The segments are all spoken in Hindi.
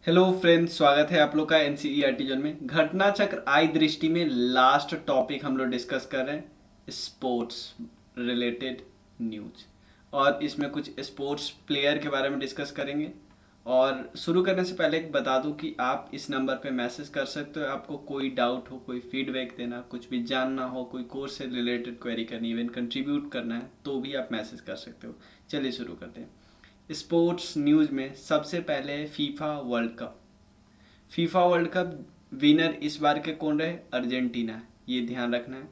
हेलो फ्रेंड्स, स्वागत है आप लोग का एनसीईआरटी जोन में। घटना चक्र आई दृष्टि में लास्ट टॉपिक हम लोग डिस्कस कर रहे हैं स्पोर्ट्स रिलेटेड न्यूज, और इसमें कुछ स्पोर्ट्स प्लेयर के बारे में डिस्कस करेंगे। और शुरू करने से पहले एक बता दूं कि आप इस नंबर पे मैसेज कर सकते हो। आपको कोई डाउट हो, कोई फीडबैक देना, कुछ भी जानना हो, कोई कोर्स से रिलेटेड क्वेरी करनी, इवन कंट्रीब्यूट करना है तो भी आप मैसेज कर सकते हो। चलिए शुरू करते हैं। स्पोर्ट्स न्यूज़ में सबसे पहले फीफा वर्ल्ड कप विनर इस बार के कौन रहे? अर्जेंटीना, ये ध्यान रखना है।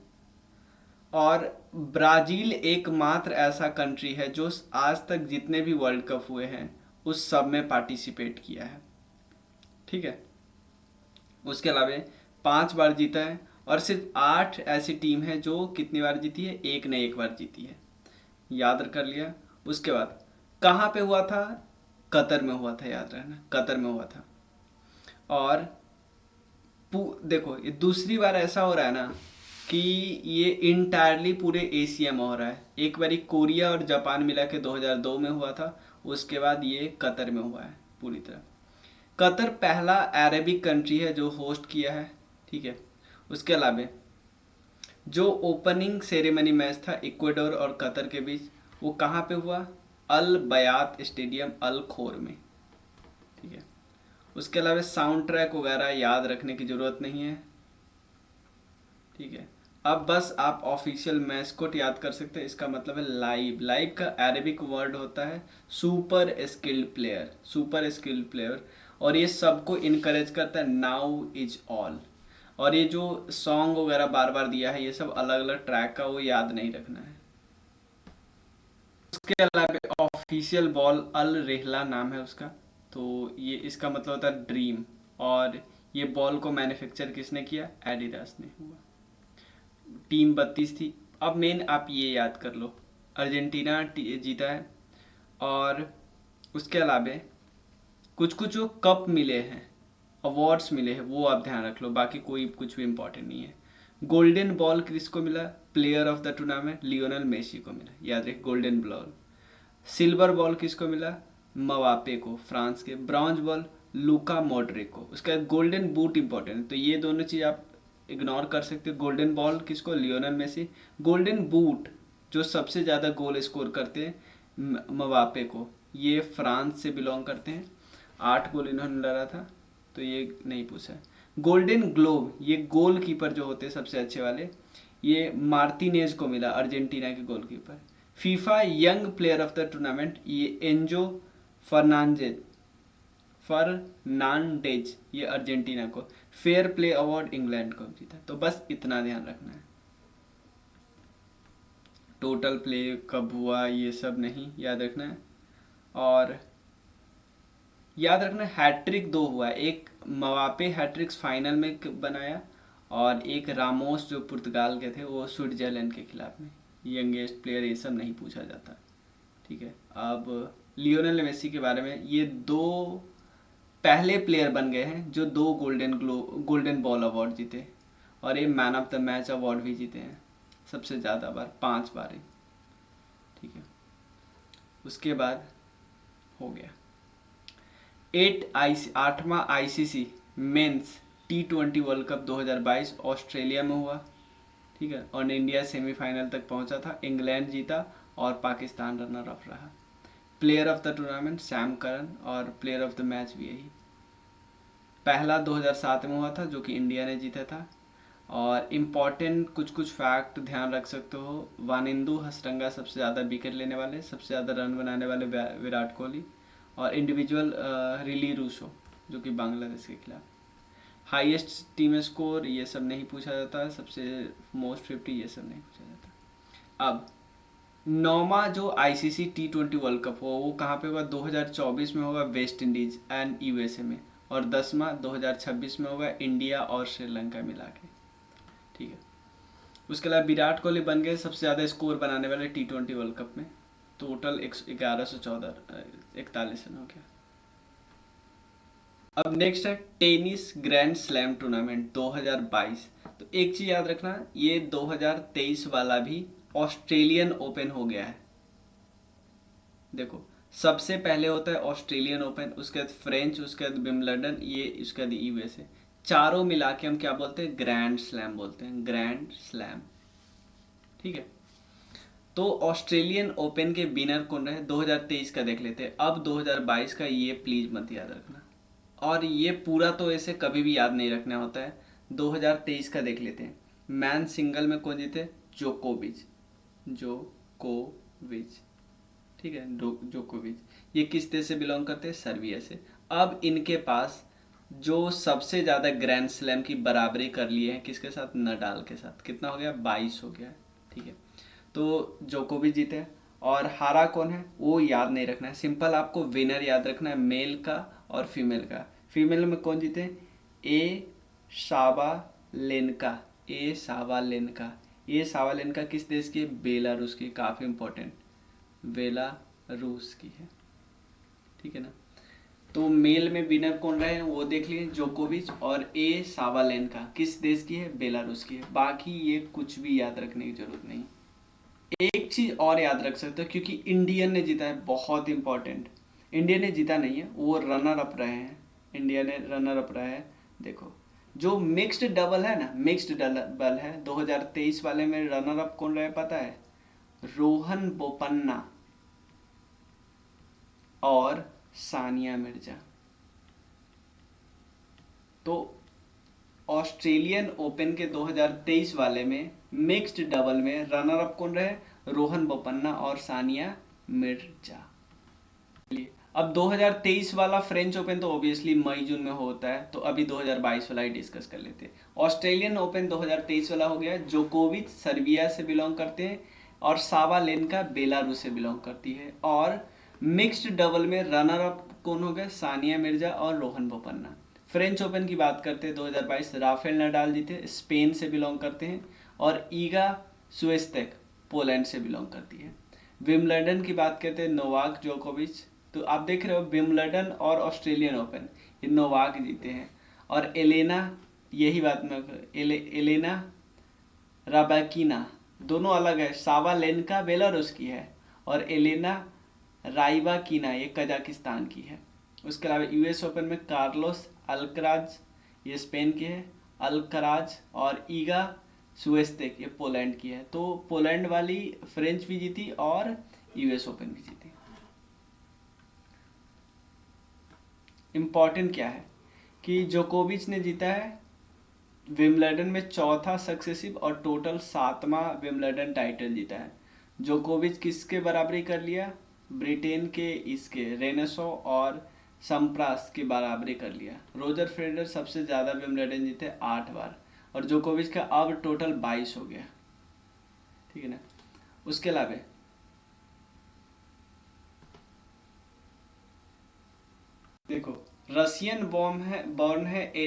और ब्राज़ील एकमात्र ऐसा कंट्री है जो आज तक जितने भी वर्ल्ड कप हुए हैं उस सब में पार्टिसिपेट किया है। ठीक है। उसके अलावा 5 बार जीता है, और सिर्फ 8 ऐसी टीम है जो कितनी बार जीती है? एक ने एक बार जीती है। याद कर लिया। उसके बाद कहाँ पे हुआ था? कतर में हुआ था, याद रखना, कतर में हुआ था। और देखो, ये दूसरी बार ऐसा हो रहा है ना कि ये इंटायरली पूरे एशिया में हो रहा है। एक बारी कोरिया और जापान मिला के 2002 में हुआ था। उसके बाद ये कतर में हुआ है पूरी तरह। कतर पहला अरेबिक कंट्री है जो होस्ट किया है। ठीक है। उसके अलावा जो ओपनिंग सेरेमनी मैच था इक्वेडोर और कतर के बीच, वो कहाँ पे हुआ? अल बयात स्टेडियम, अल खोर में। ठीक है। उसके अलावा साउंड ट्रैक वगैरह याद रखने की ज़रूरत नहीं है। ठीक है। अब बस आप ऑफिशियल मैस्कोट याद कर सकते हैं। इसका मतलब है लाइव। लाइव का अरेबिक वर्ड होता है super skilled player, super skilled player. और ये सबको इनकरेज करता है, नाउ इज ऑल। और ये जो सॉन्ग वगैरह बार बार दिया है, ये सब अलग अलग ट्रैक का, वो याद नहीं रखना है। उसके अलावा ऑफिशियल बॉल अल रेहला नाम है उसका। तो ये इसका मतलब होता है ड्रीम। और ये बॉल को मैन्युफैक्चर किसने किया? एडिडास ने हुआ। टीम 32 थी। अब मेन आप ये याद कर लो, अर्जेंटीना जीता है। और उसके अलावा कुछ कुछ जो कप मिले हैं, अवार्ड्स मिले हैं, वो आप ध्यान रख लो। बाकी कोई कुछ भी इंपॉर्टेंट नहीं है। गोल्डन बॉल किसको मिला? Player of the tournament Lionel Messi को मिला, याद रख, गोल्डन बॉल। सिल्वर बॉल किसको मिला? मवापे को, फ्रांस के। ब्रॉन्ज बॉल लूका मॉड्रिक को। उसका गोल्डन बूट इंपॉर्टेंट है, तो ये दोनों चीज़ आप इग्नोर कर सकते हो। गोल्डन बॉल किसको? Lionel Messi. गोल्डन बूट जो सबसे ज़्यादा गोल स्कोर करते हैं, मवापे को। ये फ्रांस से बिलोंग करते हैं, 8 गोल इन्होंने लड़ा था, तो ये नहीं पूछा है। गोल्डन ग्लोब, ये गोल कीपर जो होते हैं सबसे अच्छे वाले, ये मार्टिनेज को मिला, अर्जेंटीना के goalkeeper. FIFA young player of the tournament, ये एंजो फर्नांडेज फर्नांडेज ये अर्जेंटीना को। फेयर प्ले अवार्ड इंग्लैंड को जीता। तो बस इतना ध्यान रखना है। टोटल प्ले कब हुआ ये सब नहीं याद रखना है। और याद रखना, हैट्रिक 2 हुआ है। एक मवापे हैट्रिक्स फाइनल में बनाया, और एक रामोस जो पुर्तगाल के थे वो स्विट्जरलैंड के खिलाफ में। यंगेस्ट प्लेयर ये सब नहीं पूछा जाता। ठीक है। अब लियोनेल मेसी के बारे में, ये 2 पहले प्लेयर बन गए हैं जो 2 गोल्डन बॉल अवार्ड जीते, और ये man of the match award भी जीते हैं सबसे ज़्यादा बार, 5 बार ही। ठीक है। उसके बाद हो गया 8वां ICC men's T20 world cup 2022 Australia में हुआ। ठीक है। और इंडिया सेमीफाइनल तक पहुंचा था। इंग्लैंड जीता और पाकिस्तान रनर अप रहा। Player of the tournament Sam Curran, और प्लेयर ऑफ द मैच भी यही। पहला 2007 में हुआ था जो कि इंडिया ने जीता था। और इम्पॉर्टेंट कुछ कुछ फैक्ट ध्यान रख सकते हो। वानिंदु हसरंगा सबसे ज़्यादा विकेट लेने वाले, सबसे ज़्यादा रन बनाने वाले विराट कोहली। और इंडिविजुअल रिली रूसो जो कि बांग्लादेश के खिलाफ। हाईएस्ट टीम स्कोर ये सब नहीं पूछा जाता, सबसे मोस्ट 50 ये सब नहीं पूछा जाता। अब 9वां जो आईसीसी T20 वर्ल्ड कप हुआ वो कहाँ पे होगा? 2024 में होगा वेस्ट इंडीज एंड यूएसए में। और 10वां 2026 में होगा इंडिया और श्रीलंका मिला के। ठीक है। उसके अलावा विराट कोहली बन गए सबसे ज़्यादा स्कोर बनाने वाले T20 वर्ल्ड कप में। टोटल 1141 रन हो गया। अब नेक्स्ट है टेनिस ग्रैंड स्लैम टूर्नामेंट 2022। तो एक चीज़ याद रखना, ये 2023 वाला भी ऑस्ट्रेलियन ओपन हो गया है। देखो, सबसे पहले होता है ऑस्ट्रेलियन ओपन, उसके बाद फ्रेंच, उसके बाद विंबलडन, ये उसके बाद यूएसए। चारों मिला के हम क्या बोलते हैं? ग्रैंड स्लैम बोलते हैं, ग्रैंड स्लैम। ठीक है। तो ऑस्ट्रेलियन ओपन के विनर कौन रहे 2023 का देख लेते हैं। अब 2022 का ये प्लीज मत याद रखना, और ये पूरा तो ऐसे कभी भी याद नहीं रखना होता है। 2023 का देख लेते हैं। मैन सिंगल में कौन जीते? जोकोविच, जोकोविच। ठीक है, जोकोविच। ये किस देश से बिलोंग करते हैं? सर्बिया से। अब इनके पास जो सबसे ज़्यादा ग्रैंड स्लैम की बराबरी कर लिए हैं किसके साथ? नडाल के साथ। कितना हो गया? 22 हो गया है। ठीक है, तो जोकोविच जीते हैं। और हारा कौन है वो याद नहीं रखना है, सिंपल आपको विनर याद रखना है, मेल का और फीमेल का। फीमेल में कौन जीते? ए साबालेनका, ए साबालेनका। ये साबालेनका किस देश की? बेलारूस की, काफ़ी इंपॉर्टेंट, बेलारूस की है। ठीक है ना। तो मेल में विनर कौन रहे हैं वो देख लिए, जोकोविच। और ए साबालेनका किस देश की है? बेलारूस की है। बाकी ये कुछ भी याद रखने की जरूरत नहीं। एक चीज और याद रख सकते हो, क्योंकि इंडियन ने जीता है, बहुत इंपॉर्टेंट। इंडिया ने जीता नहीं है, वो रनर अप रहे हैं। इंडिया ने रनर अप रहा है। देखो, जो मिक्स्ड डबल है ना, मिक्स्ड डबल है 2023 वाले में रनर अप कौन रहे पता है? रोहन बोपन्ना और सानिया मिर्जा। तो ऑस्ट्रेलियन ओपन के 2023 वाले में मिक्स्ड डबल में रनर अप कौन रहे? रोहन बोपन्ना और सानिया मिर्जा। अब 2023 वाला फ्रेंच ओपन तो ऑब्वियसली मई जून में होता है, तो अभी 2022 वाला ही डिस्कस कर लेते हैं। ऑस्ट्रेलियन ओपन 2023 वाला हो गया। जोकोविच सर्बिया से बिलोंग करते हैं और साबालेनका बेलारूस से बिलोंग करती है। और मिक्स्ड डबल में रनर अप कौन हो गए? सानिया मिर्जा और रोहन बोपन्ना। फ्रेंच ओपन की बात करते हैं 2022, राफेल नडाल जीते, स्पेन से बिलोंग करते हैं। और ईगा स्विएतेक पोलैंड से बिलोंग करती है। विम्बलडन की बात करते हैं, नोवाक जोकोविच। तो आप देख रहे हो विम्बलडन और ऑस्ट्रेलियन ओपन ये नोवाक जीते हैं। और एलेना, यही बात मैं एलेना राबाकिना, दोनों अलग है। साबालेनका बेलारूस की है और एलेना राइबाकिना ये कजाकिस्तान की है। उसके अलावा यूएस ओपन में कार्लोस अल्कराज, ये स्पेन की है, अल्कराज। और ईगा स्विएतेक ये पोलैंड की है। तो पोलैंड वाली फ्रेंच भी जीती और यूएस ओपन भी जीती। इम्पॉर्टेंट क्या है कि जोकोविच ने जीता है विम्बलडन में चौथा सक्सेसिव और टोटल 7वां विम्बलडन टाइटल जीता है। जोकोविच किसके बराबरी कर लिया? ब्रिटेन के इसके रेनेसो और सम्प्रास की बराबरी कर लिया। रोजर फेडरर सबसे ज़्यादा विम्बलडन जीते 8 बार, और जोकोविच का अब टोटल 22 हो गया। ठीक है ना। उसके अलावा देखो, रशियन बॉर्न है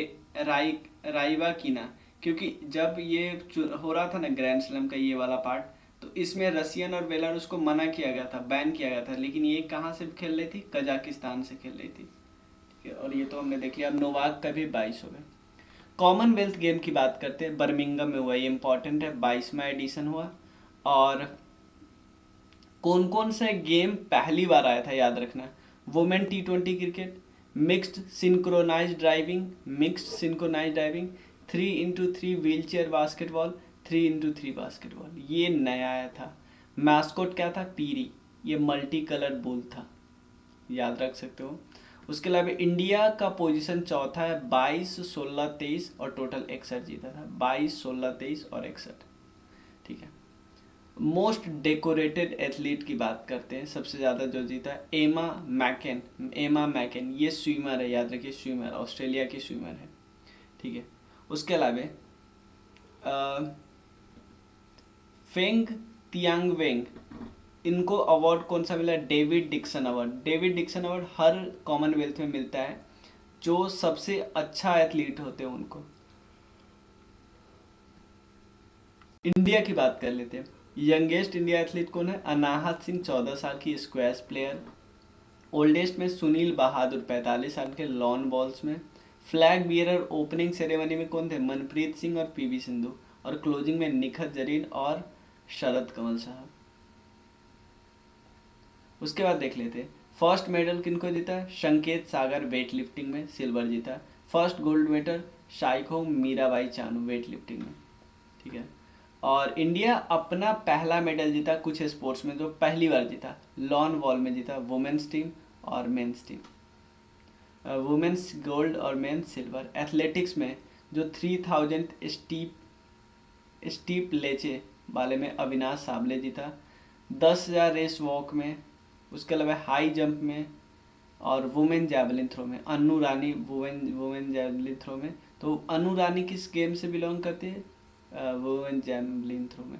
राइवाकिना, क्योंकि जब ये हो रहा था ना ग्रैंड स्लैम का ये वाला पार्ट, तो इसमें रशियन और बेलारूस को मना किया गया था, बैन किया गया था। लेकिन ये कहाँ से खेल रही थी? कजाकिस्तान से खेल रही थी। ठीक है, और ये तो हमने देख लिया। अब नोवाक का भी 22 हो गए। कॉमनवेल्थ गेम की बात करते हैं, बर्मिंगम में हुआ, ये इंपॉर्टेंट है, 22वां एडिशन हुआ। और कौन कौन से गेम पहली बार आया था याद रखना? Women T20 cricket, mixed synchronise driving, mixed synchronise driving, 3x3 wheel chair basketball, 3x3 basketball, ये नया आया था। मैस्कोट क्या था? पीरी, ये मल्टी कलर बुल था, याद रख सकते हो। उसके अलावा इंडिया का पोजीशन चौथा है, 22, 16, 23 और टोटल 61 जीता था। 22, 16, 23 और 61। ठीक है। मोस्ट डेकोरेटेड एथलीट की बात करते हैं, सबसे ज़्यादा जो जीता है एमा मैकेन, ये स्विमर है, याद रखिए, स्विमर, ऑस्ट्रेलिया की स्विमर है। ठीक है। उसके अलावा फेंग तियांगवेंग, इनको अवार्ड कौन सा मिला? David Dixon award. David Dixon award हर कॉमनवेल्थ में मिलता है, जो सबसे अच्छा एथलीट होते हैं उनको। इंडिया की बात कर लेते हैं। यंगेस्ट इंडिया एथलीट कौन है? अनाहत सिंह, 14 साल की स्क्वैश प्लेयर। ओल्डेस्ट में सुनील बहादुर, 45 साल के लॉन बॉल्स में। फ्लैग बियरर ओपनिंग सेरेमनी में कौन थे? मनप्रीत सिंह और पीवी सिंधु। और क्लोजिंग में निखत जरीन और शरद कमल साहब। उसके बाद देख लेते हैं फर्स्ट मेडल किनको जीता है? संकेत सागर वेट लिफ्टिंग में सिल्वर जीता। First gold medal Saikhom Mirabai Chanu weight lifting में, ठीक है। और इंडिया अपना पहला मेडल जीता कुछ स्पोर्ट्स में, जो पहली बार जीता, लॉन बॉल में जीता, वुमेन्स टीम और मेंस टीम, वुमेन्स गोल्ड और मेंस सिल्वर। एथलेटिक्स में जो 3000 स्टीप लेचे वाले में अविनाश साबले जीता। 10,000 रेस वॉक में, उसके अलावा हाई जंप में और वुमेन जैवलिन थ्रो में अन्नू रानी वुमेन जैवलिन थ्रो में। तो अन्नू रानी किस गेम से बिलोंग करती है? वुमेन जैवलिन थ्रो में।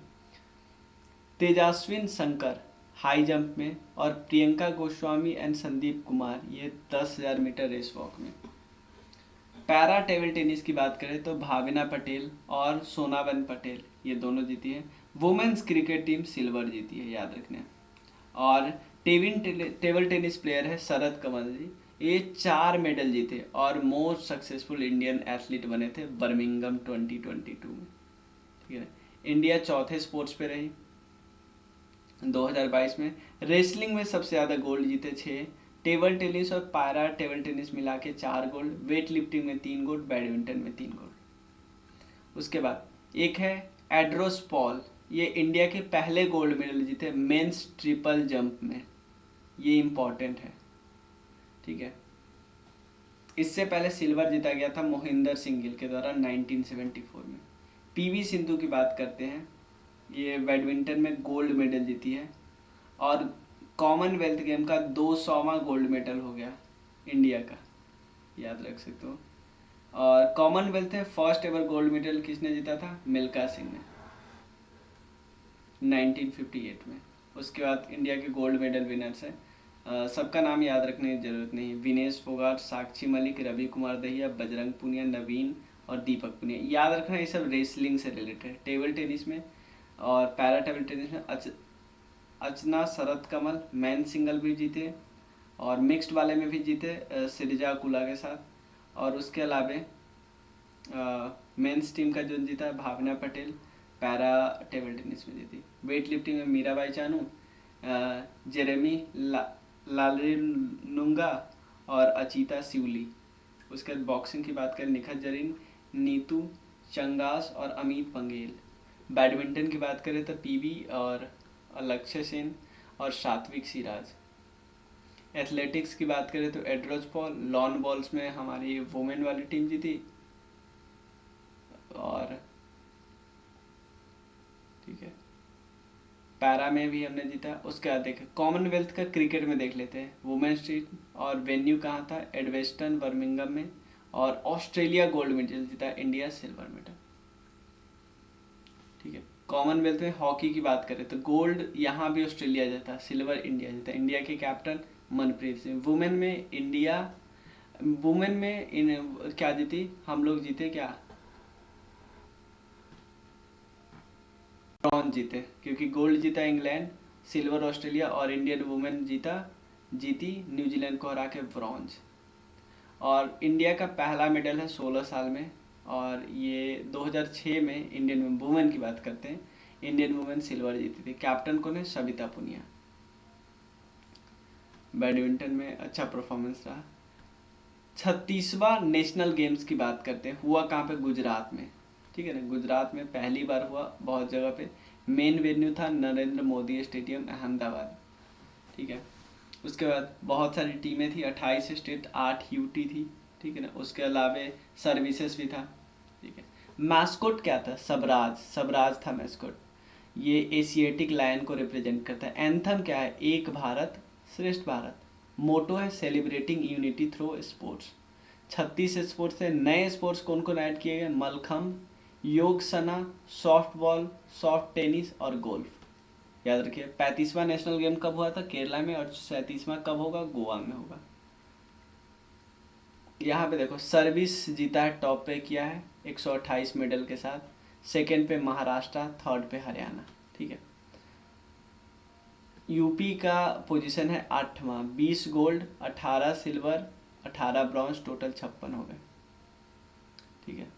तेजस्विन शंकर हाई जंप में और प्रियंका गोस्वामी एंड संदीप कुमार ये 10,000 मीटर रेस वॉक में। पैरा टेबल टेनिस की बात करें तो भाविना पटेल और सोनाबन पटेल ये दोनों जीती है। वुमेन्स क्रिकेट टीम सिल्वर जीती है, याद रखना। और टेबल टेनिस प्लेयर है शरद कमल जी, ये 4 मेडल जीते और मोस्ट सक्सेसफुल इंडियन एथलीट बने थे बर्मिंघम 2022 में, ठीक है। इंडिया चौथे स्पोर्ट्स पे रही 2022 में। रेसलिंग में सबसे ज़्यादा गोल्ड जीते 6, टेबल टेनिस और पैरा टेबल टेनिस मिला के 4 गोल्ड, वेट लिफ्टिंग में 3 गोल्ड, बैडमिंटन में 3 गोल्ड। उसके बाद एक है एड्रोस पॉल, ये इंडिया के पहले गोल्ड मेडल जीते मेंस ट्रिपल जंप में, ये इम्पॉर्टेंट है, ठीक है। इससे पहले सिल्वर जीता गया था मोहिंदर सिंह गिल के द्वारा 1974 में। पीवी सिंधु की बात करते हैं, ये बैडमिंटन में गोल्ड मेडल जीती है और कॉमनवेल्थ गेम का 200वां गोल्ड मेडल हो गया इंडिया का, याद रख सकते हो। और कॉमनवेल्थ में फर्स्ट एवर गोल्ड मेडल किसने जीता था? मिल्खा सिंह ने 1958 में। उसके बाद इंडिया के गोल्ड मेडल विनर्स है, सबका नाम याद रखने की जरूरत नहीं, विनेश फोगाट, साक्षी मलिक, रवि कुमार दहिया, बजरंग पुनिया, नवीन और दीपक पुनिया, याद रखना। ये सब रेसलिंग से रिलेटेड। टेबल टेनिस में और पैरा टेबल टेनिस में अर्चना शरद कमल मैन सिंगल भी जीते और मिक्स्ड वाले में भी जीते सिरिजा कुला के साथ। और उसके अलावा मेंस टीम का जो जीता है भावना पटेल पैरा टेबल टेनिस में जीती। वेट लिफ्टिंग में मीराबाई चानू, जेरेमी लालिनुंगा और अचिता सिवली। उसके बाद बॉक्सिंग की बात करें निखत जरीन, नीतू चंगास और अमित पंगेल। बैडमिंटन की बात करें तो पीवी और लक्ष्य सेन और सात्विक सिराज। एथलेटिक्स की बात करें तो एड्रोज पॉल, लॉन बॉल्स में हमारी वुमेन वाली टीम जीती और ठीक है पैरा में भी हमने जीता। उसके बाद देखें कॉमनवेल्थ का क्रिकेट में देख लेते हैं। वुमेन्स टीम और वेन्यू कहाँ था? एडवेस्टन बर्मिंघम में। और ऑस्ट्रेलिया गोल्ड मेडल जीता, इंडिया सिल्वर मेडल, ठीक है। कॉमनवेल्थ में हॉकी की बात करें तो गोल्ड यहाँ भी ऑस्ट्रेलिया जीता, सिल्वर इंडिया जीता। इंडिया के कैप्टन मनप्रीत सिंह। वुमेन में क्या जीती? हम लोग जीते क्या? ब्रॉन्ज जीते, क्योंकि गोल्ड जीता इंग्लैंड, सिल्वर ऑस्ट्रेलिया और इंडियन वुमेन जीती न्यूजीलैंड को हरा के ब्रॉन्ज। और इंडिया का पहला मेडल है 16 साल में, और ये 2006 में इंडियन वुमेन की बात करते हैं, इंडियन वुमेन सिल्वर जीती थी। कैप्टन कौन है? सविता पुनिया। बैडमिंटन में अच्छा परफॉर्मेंस रहा। 36वां नेशनल गेम्स की बात करते हैं, हुआ कहाँ पे? गुजरात में, ठीक है ना। गुजरात में पहली बार हुआ, बहुत जगह पे। मेन वेन्यू था नरेंद्र मोदी स्टेडियम अहमदाबाद, ठीक है। उसके बाद बहुत सारी टीमें थी, 28 स्टेट, 8 यूटी थी, ठीक है ना। उसके अलावा सर्विसेज भी था, ठीक है। मैस्कोट क्या था? सबराज था मैस्कोट। ये एशियाटिक लायन को रिप्रेजेंट करता है। एंथम क्या है? एक भारत श्रेष्ठ भारत। मोटो है celebrating unity through sports. 36 sports से नए स्पोर्ट्स कौन कौन ऐड किए गए? Mallakhamb, yogasana, soft ball, soft tennis और गोल्फ। याद रखिए 35वां नेशनल गेम कब हुआ था? केरला में। और 37वां कब होगा? गोवा में होगा। यहाँ पे देखो सर्विस जीता है, टॉप पे किया है 128 मेडल के साथ। सेकेंड पे महाराष्ट्र, थर्ड पे हरियाणा, ठीक है। यूपी का पोजीशन है 8वां, 20 गोल्ड, 18 सिल्वर, 18 ब्रॉन्ज, टोटल 56 हो गए, ठीक है।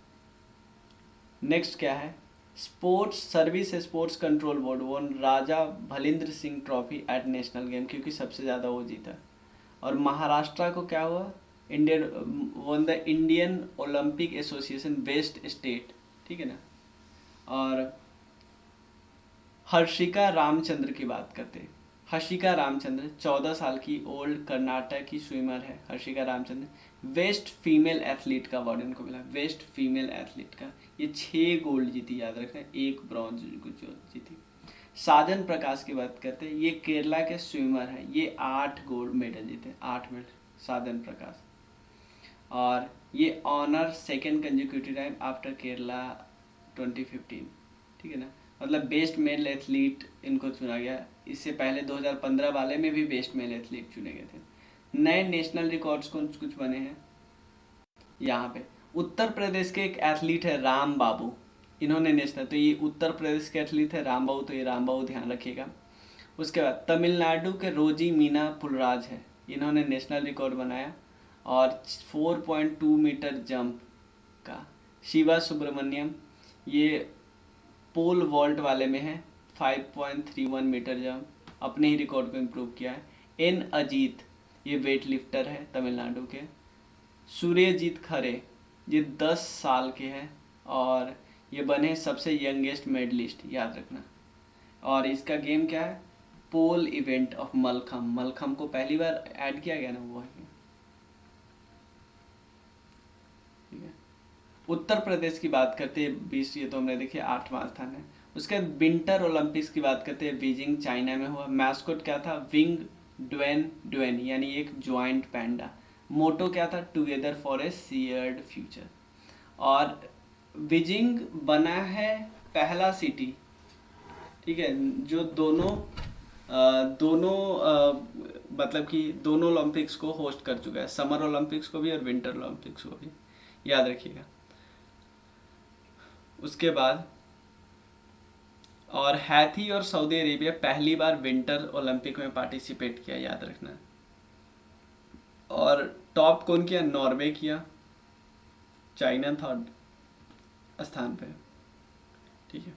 नेक्स्ट क्या है? Sports service sports control board वो Raja Bhalindra Singh trophy at national game, क्योंकि सबसे ज़्यादा वो जीता। और महाराष्ट्र को क्या हुआ, Indian one the Indian Olympic association best state, ठीक है ना। और हर्षिका रामचंद्र की बात करते हैं। हर्षिका रामचंद्र 14 साल की ओल्ड कर्नाटक की स्विमर है। Harshika Ramchandra best female athlete का अवार्ड इनको मिला, बेस्ट फीमेल एथलीट का। ये 6 गोल्ड जीती, याद रखना, 1 ब्रॉन्ज जीती। साजन प्रकाश की बात करते हैं, ये केरला के स्विमर है, ये 8 गोल्ड मेडल जीते, 8 मेडल साजन प्रकाश। और ये honour second consecutive time after Kerala 2015, ठीक है ना। मतलब बेस्ट मेल एथलीट इनको चुना गया। इससे पहले 2015 वाले में भी बेस्ट मेल एथलीट चुने गए थे। नए नेशनल रिकॉर्ड्स कुछ बने हैं यहाँ पे। उत्तर प्रदेश के एक एथलीट है राम बाबू, इन्होंने नेशनल, तो ये उत्तर प्रदेश के एथलीट है राम बाबू, तो ये राम बाबू ध्यान रखिएगा। उसके बाद तमिलनाडु के रोजी मीना पुलराज है, इन्होंने नेशनल रिकॉर्ड बनाया और 4.2 मीटर जंप का। शिवा सुब्रमण्यम ये पोल वॉल्ट वाले में है, 5.31 मीटर जंप, अपने ही रिकॉर्ड को इम्प्रूव किया है। एन अजीत ये वेट लिफ्टर है तमिलनाडु के। सूर्यजीत खरे ये 10 साल के हैं और ये बने सबसे यंगेस्ट मेडलिस्ट, याद रखना। और इसका गेम क्या है, पोल इवेंट ऑफ मलखम। मलखम को पहली बार ऐड किया गया ना, वो है। ठीक है, उत्तर प्रदेश की बात करते हैं 20, ये तो हमने देखे 8वां स्थान है। उसके बाद विंटर ओलंपिक्स की बात करते हैं, बीजिंग चाइना में हुआ। मैस्कोट क्या था, विंग ड्वेन यानी एक ज्वाइंट पैंडा। मोटो क्या था, together for a shared future. और बीजिंग बना है पहला सिटी, ठीक है, जो दोनों मतलब कि दोनों ओलंपिक्स को होस्ट कर चुका है, समर ओलंपिक्स को भी और विंटर ओलंपिक्स को भी, याद रखिएगा। उसके बाद और हैथी और सऊदी अरेबिया पहली बार विंटर ओलंपिक में पार्टिसिपेट किया, याद रखना। और टॉप कौन किया, नॉर्वे किया, चाइना 3rd स्थान पे, ठीक है।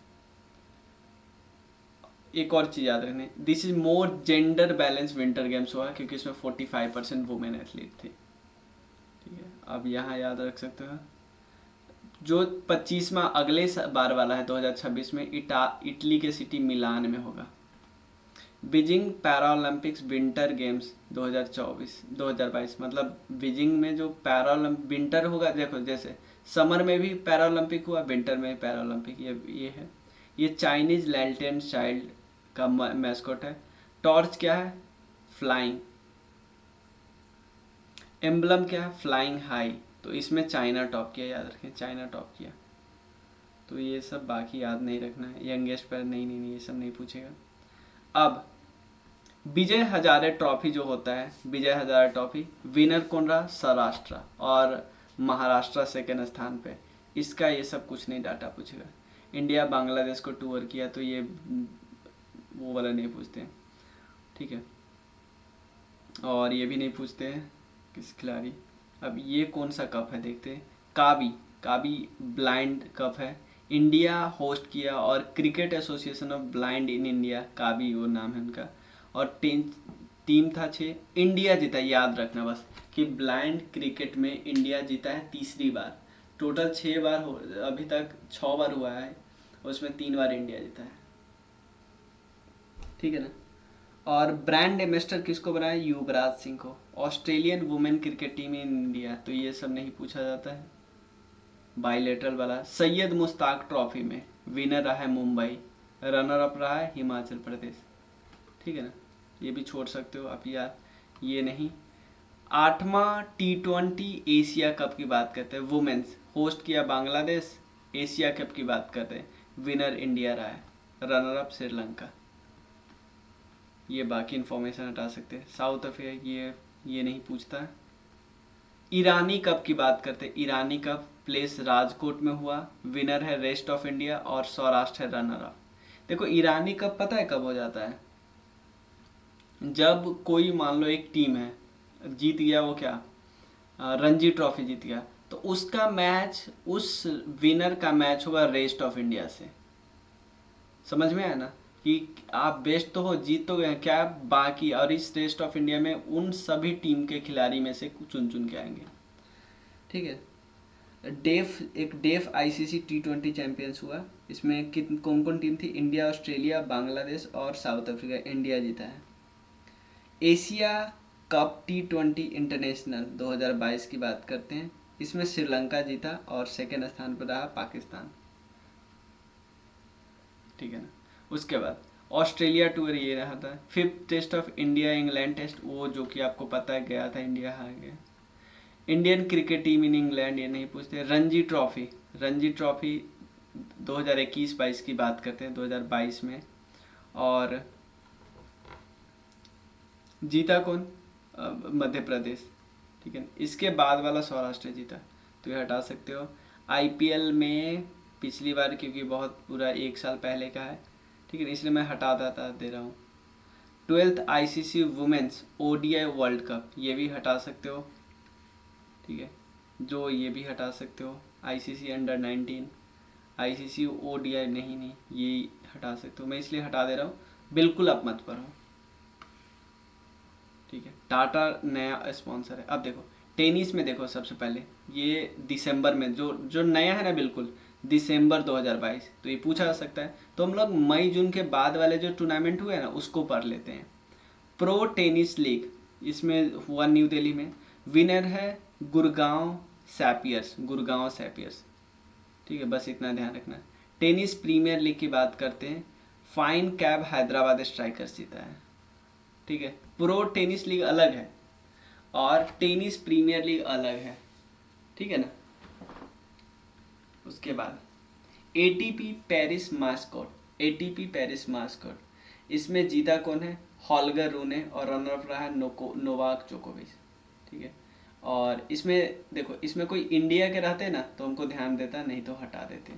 एक और चीज़ याद रखनी, this is more gender balance winter games हुआ क्योंकि इसमें 45% वुमेन एथलीट थे, ठीक है। अब यहाँ याद रख सकते हो जो 25वां अगले बार वाला है 2026 में इटली के सिटी मिलान में होगा। Beijing para Olympics winter games 2022, मतलब बीजिंग में जो पैरा विंटर होगा, देखो जैसे समर में भी पैरा ओलंपिक हुआ, विंटर में भी पैरा ओलंपिक, ये है। ये चाइनीज लैल्टेन चाइल्ड का मैस्कॉट है। टॉर्च क्या है, फ्लाइंग। एम्बलम क्या है, फ्लाइंग हाई। तो इसमें चाइना टॉप किया, याद रखें, चाइना टॉप किया। तो ये सब बाकी याद नहीं रखना है, यंगेस्ट पर नहीं ये सब नहीं पूछेगा। अब विजय हजारे ट्रॉफी जो होता है, विजय हजारे ट्रॉफी, विनर कौन रहा, सौराष्ट्र, और महाराष्ट्र सेकेंड स्थान पे। इसका ये सब कुछ नहीं डाटा पूछेगा। इंडिया बांग्लादेश को टूर किया, तो ये वो वाला नहीं पूछते हैं, ठीक है। और ये भी नहीं पूछते हैं किस खिलाड़ी। अब ये कौन सा कप है देखते हैं, काबी ब्लाइंड कप है, इंडिया होस्ट किया, और cricket association of blind in India, काबी वो नाम है उनका। और टीम था 6, इंडिया जीता, याद रखना बस कि ब्लाइंड क्रिकेट में इंडिया जीता है 3री बार। टोटल 6 बार अभी तक 6 बार हुआ है, उसमें 3 बार इंडिया जीता है, ठीक है ना। और ब्रांड एम्बेसडर किसको बनाया, युवराज सिंह को। Australian women cricket team in India, तो ये सब नहीं पूछा जाता है, बाइलेटरल वाला। सैयद मुश्ताक ट्रॉफी में विनर रहा है मुंबई, रनर अप रहा है हिमाचल प्रदेश, ठीक है ना। ये भी छोड़ सकते हो आप यार, ये नहीं। 8वां T20 एशिया कप की बात करते हैं, वुमेन्स, होस्ट किया बांग्लादेश। एशिया कप की बात करते हैं, विनर इंडिया रहा है, रनर अप श्रीलंका। ये बाकी इन्फॉर्मेशन हटा सकते हैं। साउथ अफ्रीका ये नहीं पूछता है। ईरानी कप की बात करते हैं, ईरानी कप प्लेस राजकोट में हुआ, विनर है रेस्ट ऑफ इंडिया, और सौराष्ट्र है रनर अप। देखो ईरानी कप पता है कब हो जाता है, जब कोई मान लो एक टीम है जीत गया, वो क्या रणजी ट्रॉफी जीत गया, तो उसका मैच, उस विनर का मैच होगा रेस्ट ऑफ इंडिया से। समझ में आया ना, कि आप बेस्ट तो हो, जीत तो गए, क्या बाकी और इस टेस्ट ऑफ इंडिया में उन सभी टीम के खिलाड़ी में से चुन चुन के आएंगे। ठीक है। डेफ आईसीसी T20 चैंपियंस हुआ। इसमें किन कौन कौन टीम थी? इंडिया, ऑस्ट्रेलिया, बांग्लादेश और साउथ अफ्रीका। इंडिया जीता है। एशिया कप T20 इंटरनेशनल 2022 की बात करते हैं। इसमें श्रीलंका जीता और सेकेंड स्थान पर रहा पाकिस्तान। ठीक है ना। उसके बाद ऑस्ट्रेलिया टूर ये रहा था। Fifth test of India England test, वो जो कि आपको पता है गया था, इंडिया हार गया। Indian cricket team in England, ये नहीं पूछते। रणजी ट्रॉफी 2021-22 की बात करते हैं, 2022 में। और जीता कौन? मध्य प्रदेश। ठीक है। इसके बाद वाला सौराष्ट्र जीता, तो ये हटा सकते हो। आईपीएल में पिछली बार, क्योंकि बहुत पूरा 1 साल पहले का है, ठीक है, इसलिए मैं हटा दे रहा हूँ। 12th ICC women's ODI world cup, ये भी हटा सकते हो। ठीक है, जो ये भी हटा सकते हो। आईसीसी अंडर-19, आईसीसी ओडीआई नहीं, ये हटा सकते हो। मैं इसलिए हटा दे रहा हूँ, बिल्कुल आप मत पढ़ो। ठीक है। टाटा नया स्पॉन्सर है। अब देखो टेनिस में, देखो सबसे पहले ये दिसंबर में जो नया है ना, बिल्कुल दिसंबर 2022, तो ये पूछा जा सकता है। तो हम लोग मई जून के बाद वाले जो टूर्नामेंट हुए ना, उसको पढ़ लेते हैं। प्रो टेनिस लीग, इसमें हुआ न्यू दिल्ली में। विनर है गुड़गांव सैपियर्स। ठीक है, बस इतना ध्यान रखना। टेनिस प्रीमियर लीग की बात करते हैं। फाइन कैब हैदराबाद स्ट्राइकर्स जीता है। ठीक है। प्रो टेनिस लीग अलग है और टेनिस प्रीमियर लीग अलग है। ठीक है ना। उसके बाद एटीपी पेरिस मास्कोट, इसमें जीता कौन है? हॉल्गर रूने, और रनर अप रहा है नोवाक जोकोविच। ठीक है। और इसमें देखो, इसमें कोई इंडिया के रहते ना तो हमको ध्यान देता, नहीं तो हटा देते।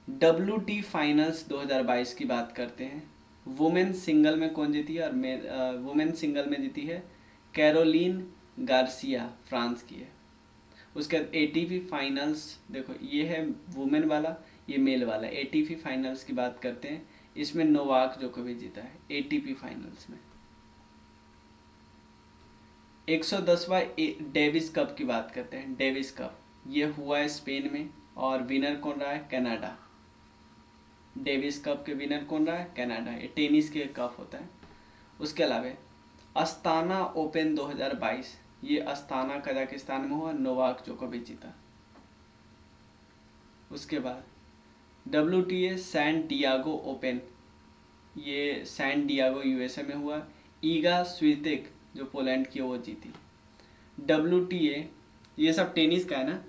WT फाइनल्स 2022 की बात करते हैं। वुमेन सिंगल में कौन जीती है? और वुमेन सिंगल में जीती है कैरोलिन गार्सिया, फ्रांस की है। उसके बाद एटीपी फाइनल्स, देखो ये है वुमेन वाला, ये मेल वाला। एटीपी फाइनल्स की बात करते हैं, इसमें नोवाक जोकोविच जीता है एटीपी फाइनल्स में। 110वां डेविस कप की बात करते हैं। डेविस कप ये हुआ है स्पेन में, और विनर कौन रहा है? कनाडा। डेविस कप के विनर कौन रहा है? कनाडा। ये टेनिस के कप होता है। उसके अलावा अस्ताना ओपन 2022, ये अस्ताना कजाकिस्तान में हुआ, नोवाक जोकोविच जीता। उसके बाद WTA सैन डियागो ओपन, ये सैन डियागो यूएसए में हुआ। ईगा स्वितेक जो पोलैंड की है, वो जीती। WTA ये सब टेनिस का है ना।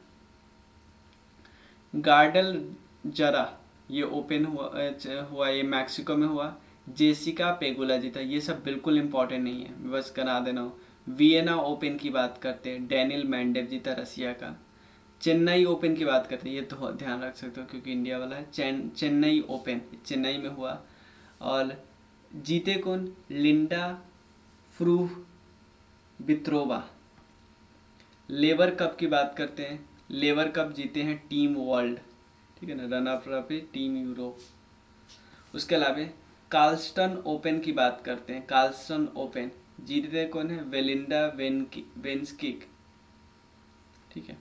गार्डल जरा ये ओपन हुआ, ये मैक्सिको में हुआ। जेसिका पेगुला जीता। ये सब बिल्कुल इंपॉर्टेंट नहीं है, बस करा देना हो। वियना ओपन की बात करते हैं, डेनिल मेंडेव जीता रसिया का। चेन्नई ओपन की बात करते हैं, ये तो ध्यान रख सकते हो क्योंकि इंडिया वाला है। चेन्नई ओपन चेन्नई में हुआ। और जीते कौन? लिंडा फ्रूबित्रोवा। लेबर कप की बात करते हैं। लेबर कप जीते हैं टीम वर्ल्ड। ठीक है ना। Runner up team Europe. उसके अलावा कार्लस्टन ओपन की बात करते हैं। कार्लस्टन ओपन जीतते कौन है? वेलिंडा वेंस्किक। ठीक है।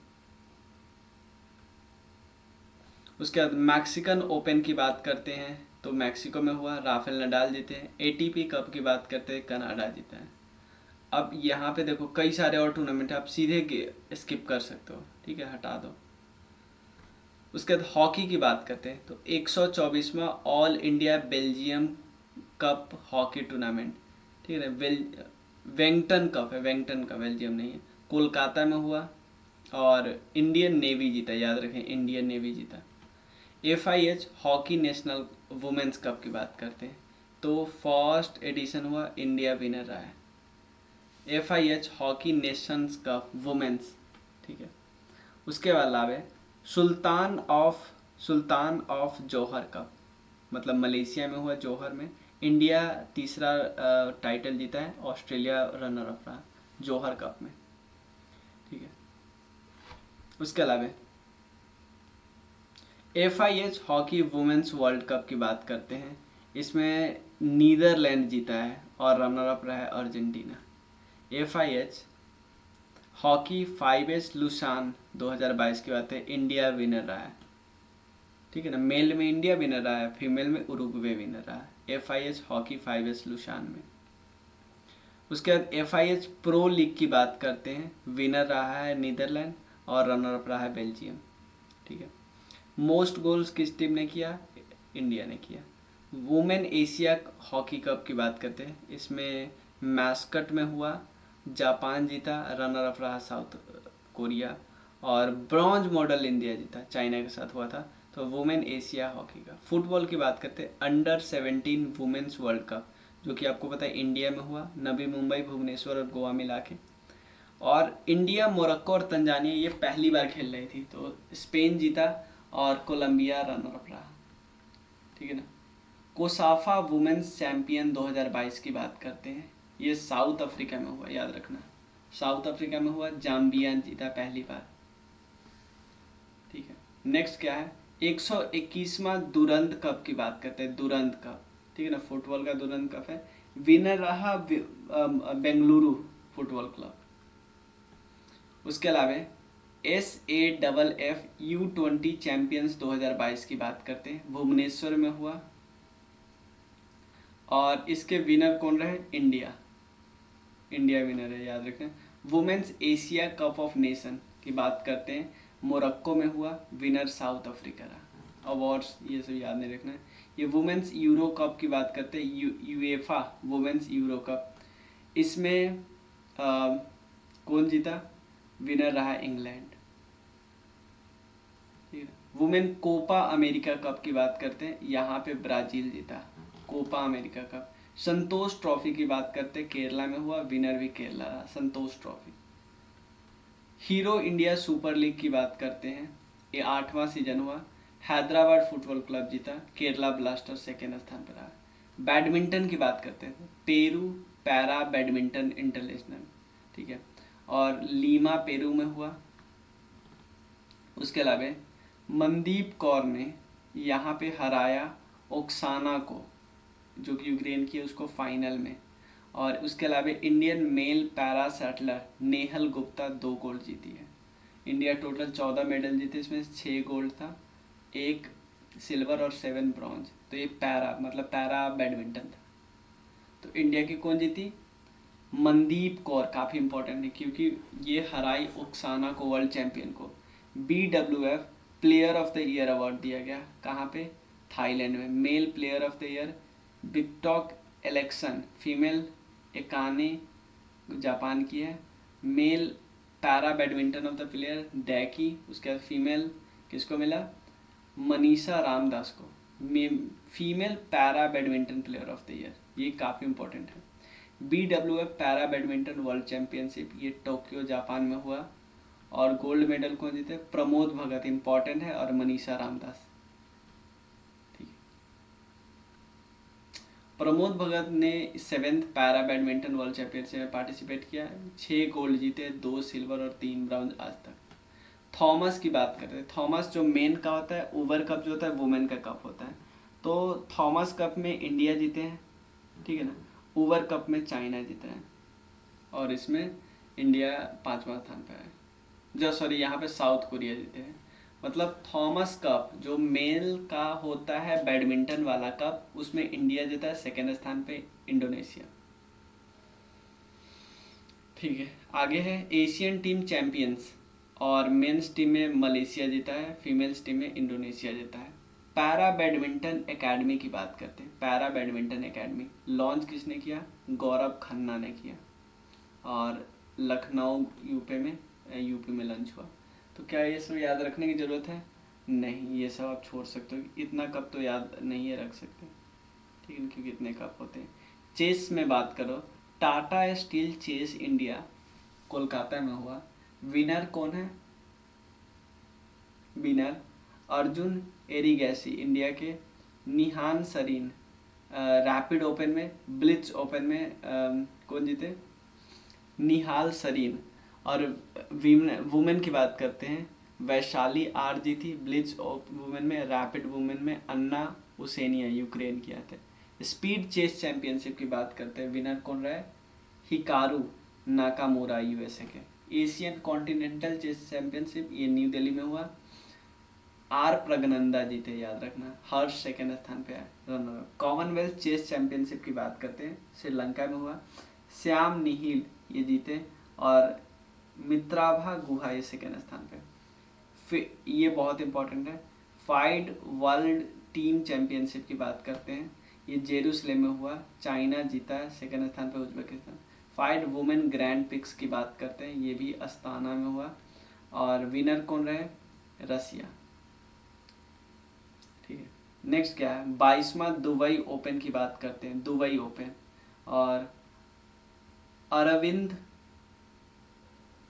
उसके बाद मैक्सिकन ओपन की बात करते हैं, तो मैक्सिको में हुआ, राफेल नडाल जीते हैं। एटीपी कप की बात करते हैं, कनाडा जीता है। अब यहाँ पे देखो कई सारे और टूर्नामेंट है, आप सीधे स्किप कर सकते हो। ठीक है, हटा दो। उसके बाद हॉकी की बात करते हैं, तो 124वां all India Belgium cup hockey tournament. ठीक है। वेंगटन कप है, वेंगटन का, बेल्जियम नहीं है, कोलकाता में हुआ। और इंडियन नेवी जीता, याद रखें इंडियन नेवी जीता। FIH hockey national women's cup की बात करते हैं, तो फर्स्ट एडिशन हुआ, इंडिया विनर रहा है। FIH hockey nations cup women's. ठीक है। उसके अलावा सुल्तान ऑफ जौहर कप, मतलब मलेशिया में हुआ, जौहर में। इंडिया तीसरा टाइटल जीता है, ऑस्ट्रेलिया रनर अप रहा जौहर कप में। ठीक है। उसके अलावा FIH hockey women's world cup की बात करते हैं। इसमें नीदरलैंड जीता है और रनर अप रहा है Argentina. FIH hockey 5S Lausanne 2022 की बात है, इंडिया विनर रहा है। ठीक है ना, मेल में इंडिया विनर रहा है, फीमेल में उरुग्वे विनर रहा है FIH हॉकी 5S लुसान में। उसके बाद FIH प्रो लीग की बात करते हैं, विनर रहा है नीदरलैंड और रनर अप रहा है बेल्जियम। ठीक है, मोस्ट गोल्स किस टीम ने किया? इंडिया ने किया। वुमेन एशिया हॉकी कप की बात करते हैं, इसमें मैस्कट में हुआ, जापान जीता, रनर अप रहा साउथ कोरिया, और ब्रॉन्ज मेडल इंडिया जीता, चाइना के साथ हुआ था। तो वुमेन एशिया हॉकी का। फुटबॉल की बात करते हैं, अंडर-17 वुमेन्स वर्ल्ड कप, जो कि आपको पता है इंडिया में हुआ, नवी मुंबई, भुवनेश्वर और गोवा मिला के। और इंडिया, मोरक्को और तंजानिया ये पहली बार खेल रही थी, तो स्पेन जीता और कोलंबिया रनर अप रहा। ठीक है ना। कोसाफा वुमेन्स चैंपियन 2022 की बात करते हैं, ये साउथ अफ्रीका में हुआ, याद रखना, साउथ अफ्रीका में हुआ, जाम्बिया जीता पहली बार। ठीक है, नेक्स्ट क्या है? 121वां दुरंत कप की बात करते हैं, दुरंत कप। ठीक है ना, फुटबॉल का दुरंत कप है, विनर रहा बेंगलुरु फुटबॉल क्लब। उसके अलावा SAFF U20 चैंपियंस 2022 की बात करते हैं, भुवनेश्वर में हुआ, और इसके विनर कौन रहे? इंडिया, इंडिया विनर है, याद रखें। Women's Asia cup of nation की बात करते हैं, मोरक्को में हुआ, विनर साउथ अफ्रीका रहा। अवार्ड्स ये सब याद नहीं रखना है। ये वुमेन्स यूरो कप की बात करते हैं, यूएफा वुमेन्स यूरो कप, इसमें कौन जीता? विनर रहा इंग्लैंड। ठीक है, वुमेन कोपा अमेरिका कप की बात करते हैं, यहाँ पे ब्राजील जीता, कोपा अमेरिका कप। संतोष ट्रॉफी की बात करते हैं, केरला में हुआ, विनर भी केरला रहा, Santosh trophy. Hero India Super League की बात करते हैं, ये 8वां सीजन हुआ, हैदराबाद फुटबॉल क्लब जीता, केरला ब्लास्टर सेकेंड स्थान पर रहा। बैडमिंटन की बात करते हैं, पेरू पैरा बैडमिंटन इंटरनेशनल, ठीक है, और लीमा पेरू में हुआ। उसके अलावा मनदीप कौर ने यहाँ पे हराया ओक्साना को, जो कि यूक्रेन की है, उसको फाइनल में। और उसके अलावा Indian male para shuttler Nehal Gupta 2 gold जीती है। इंडिया टोटल 14 मेडल जीते, इसमें 6 गोल्ड था, 1 सिल्वर और 7 ब्रॉन्ज। तो ये पैरा मतलब पैरा बैडमिंटन था। तो इंडिया की कौन जीती? मनदीप कौर, काफ़ी इंपॉर्टेंट है क्योंकि ये हराई ओक्साना को, वर्ल्ड चैंपियन को। BWF player of the year award दिया गया, कहाँ पे? थाईलैंड में। Male player of the year बिक्टॉक इलेक्शन, फीमेल एकाने जापान की है। Male para badminton of the player डैकी, उसके बाद फीमेल किसको मिला? मनीषा रामदास को, female para badminton player of the year, ये काफ़ी इंपॉर्टेंट है। BWF para badminton world championship, ये टोक्यो जापान में हुआ, और गोल्ड मेडल कौन जीते? प्रमोद भगत, इंपॉर्टेंट है, और मनीषा रामदास। ठीक है, प्रमोद भगत ने 7th para badminton world championship में पार्टिसिपेट किया, 6 गोल्ड जीते, 2 सिल्वर और 3 ब्रॉन्ज आज तक। थॉमस की बात करते हैं, थॉमस जो मेन का होता है, ओवर कप जो होता है वुमेन का कप होता है। तो थॉमस कप में इंडिया जीते हैं, ठीक है ना, ओवर कप में चाइना जीता है, और इसमें इंडिया 5वां स्थान पर है, जो सॉरी यहाँ पे साउथ कोरिया जीते हैं। मतलब थॉमस कप जो मेल का होता है बैडमिंटन वाला कप, उसमें इंडिया जीता है, सेकेंड स्थान पे इंडोनेशिया। ठीक है, आगे है एशियन टीम चैंपियंस, और मेंस टीम में मलेशिया जीता है, फीमेल्स टीम में इंडोनेशिया जीता है। पैरा बैडमिंटन एकेडमी की बात करते हैं, पैरा बैडमिंटन एकेडमी लॉन्च किसने किया? गौरव खन्ना ने किया, और लखनऊ यूपी में लॉन्च हुआ। तो क्या ये सब याद रखने की ज़रूरत है? नहीं, ये सब आप छोड़ सकते हो, इतना कप तो याद नहीं है रख सकते, ठीक है, क्योंकि इतने कप होते हैं। चेस में बात करो, Tata steel chess India Kolkata में हुआ, विनर कौन है? विनर अर्जुन एरिगैसी, इंडिया के। निहान सरीन रैपिड ओपन में, ब्लिट्ज ओपन में कौन जीते? निहाल सरीन। और वुमेन की बात करते हैं, वैशाली आर जीती ब्लिट्ज वुमेन में, रैपिड वुमेन में अन्ना उसेनिया यूक्रेन की आते हैं। स्पीड चेस चैंपियनशिप की बात करते हैं, विनर कौन रहा है? हिकारू नाकामोरा यूएसए के। एशियन कॉन्टिनेंटल चेस चैंपियनशिप ये न्यू दिल्ली में हुआ, आर प्रगनंदा जीते, याद रखना। हर्ष सेकेंड स्थान पे आए रनर। कॉमनवेल्थ चेस चैंपियनशिप की बात करते हैं, श्रीलंका में हुआ, श्याम निहिल ये जीते, और मित्राभा गुहा ये सेकेंड स्थान पे। फिर ये बहुत इंपॉर्टेंट है, फाइड वर्ल्ड टीम चैंपियनशिप की बात करते हैं, ये जेरूसलेम में हुआ, चाइना जीता है, सेकेंड स्थान पे Uzbekistan. FIDE women grand pics की बात करते हैं, ये भी अस्ताना में हुआ, और विनर कौन रहे? रसिया। ठीक है, नेक्स्ट क्या है? 22वां दुबई ओपन की बात करते हैं, दुबई ओपन, और अरविंद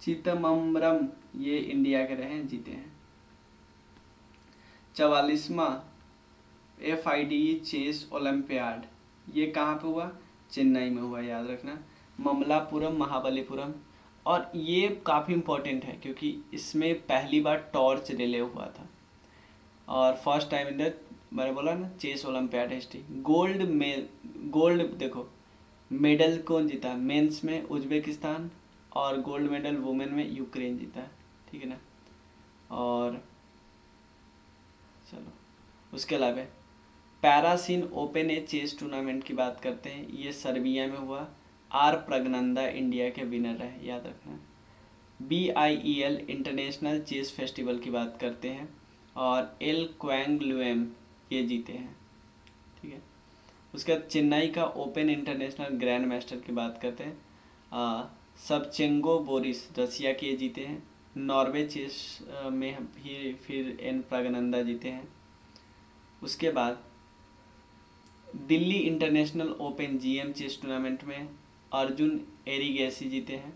चिदम्बरम ये इंडिया के रहे, जीते हैं। 44वां FIDE चेस ओलंपियाड ये कहाँ पे हुआ? चेन्नई में हुआ, याद रखना। ममलापुरम महाबलीपुरम, और ये काफ़ी इम्पोर्टेंट है क्योंकि इसमें पहली बार टॉर्च रिले हुआ था, और फर्स्ट टाइम इन द, मैंने बोला ना, चेस ओलंपियाड हिस्ट्री। गोल्ड देखो मेडल कौन जीता? मेंस में उज्बेकिस्तान, और गोल्ड मेडल वुमेन में यूक्रेन जीता है, ठीक है ना। और चलो उसके अलावा पैरासिन ओपन ए चेस टूर्नामेंट की बात करते हैं, ये सर्बिया में हुआ, आर प्रगनंदा इंडिया के विनर रहे, याद रखना। BIEL इंटरनेशनल चेस फेस्टिवल की बात करते हैं, और एल क्वैंग लुएम ये जीते हैं, ठीक है। उसके बाद चेन्नई का ओपन इंटरनेशनल ग्रैंड मास्टर की बात करते हैं, सबचेंगो बोरिस रसिया के जीते हैं। नॉर्वे चेस में भी फिर एन प्रगनंदा जीते हैं। उसके बाद Delhi international open GM chess tournament में अर्जुन एरिगैसी जीते हैं।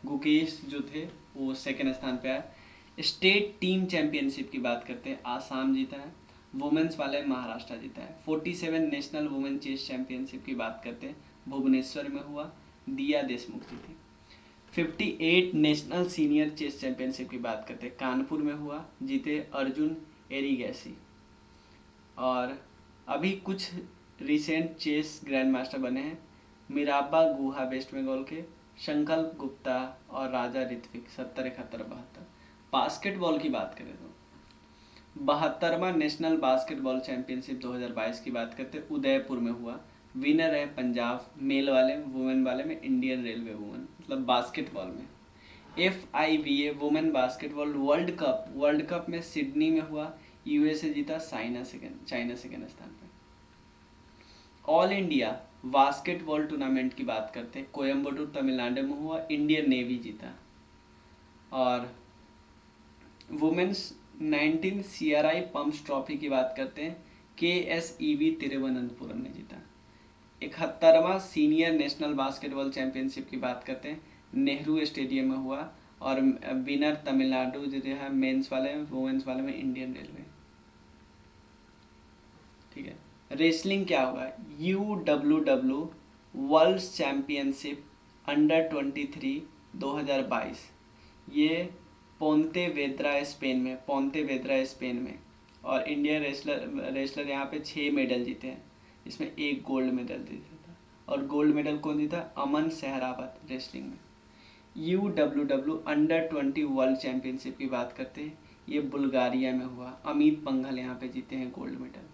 गुकेश जो थे वो सेकेंड स्थान पे आए। स्टेट टीम चैंपियनशिप की बात करते हैं, आसाम जीता है। वुमेन्स वाले महाराष्ट्र जीता है। 47 नेशनल वुमेन चेस चैंपियनशिप की बात करते हैं, भुवनेश्वर में हुआ, दिया देशमुख जीती। 58 नेशनल सीनियर चेस चैंपियनशिप की बात करते हैं, कानपुर में हुआ, जीते अर्जुन एरिगैसी। और अभी कुछ रिसेंट चेस ग्रैंड मास्टर बने हैं, मिराबा गुहा वेस्ट बंगाल के, संकल्प गुप्ता और राजा ऋत्विक 70, 71, 72। बास्केटबॉल की बात करें तो 72वां नेशनल बास्केटबॉल चैंपियनशिप 2022 की बात करते हैं, उदयपुर में हुआ। विनर है पंजाब, मेल वाले में, वुमेन वाले में इंडियन रेलवे वुमेन, मतलब बास्केटबॉल में। FIBA women basketball world cup में सिडनी में हुआ, USA जीता, चाइना सेकेंड स्थान पे। ऑल इंडिया बास्केटबॉल टूर्नामेंट की बात करते हैं, कोयम्बटूर तमिलनाडु में हुआ, इंडियन नेवी जीता। और वुमेन्स 19 CRI पम्प्स ट्रॉफी की बात करते हैं, KSEB तिरुवनंतपुरम ने जीता। 71वां सीनियर नेशनल बास्केटबॉल चैंपियनशिप की बात करते हैं, नेहरू स्टेडियम में हुआ, और विनर तमिलनाडु जो है मेंस वाले में, वुमेन्स वाले में इंडियन रेलवे, ठीक है। रेसलिंग क्या हुआ? UWW वर्ल्ड चैंपियनशिप अंडर 23 2022, ये पोंते वेद्रा स्पेन में, और इंडियन रेसलर यहाँ पे 6 मेडल जीते हैं, इसमें 1 गोल्ड मेडल जीता था, और गोल्ड मेडल कौन जीता? अमन सहरावत रेसलिंग में। UWW अंडर 20 वर्ल्ड चैंपियनशिप की बात करते हैं, ये बुल्गारिया में हुआ, अमित पंघल यहाँ पे जीते हैं गोल्ड मेडल,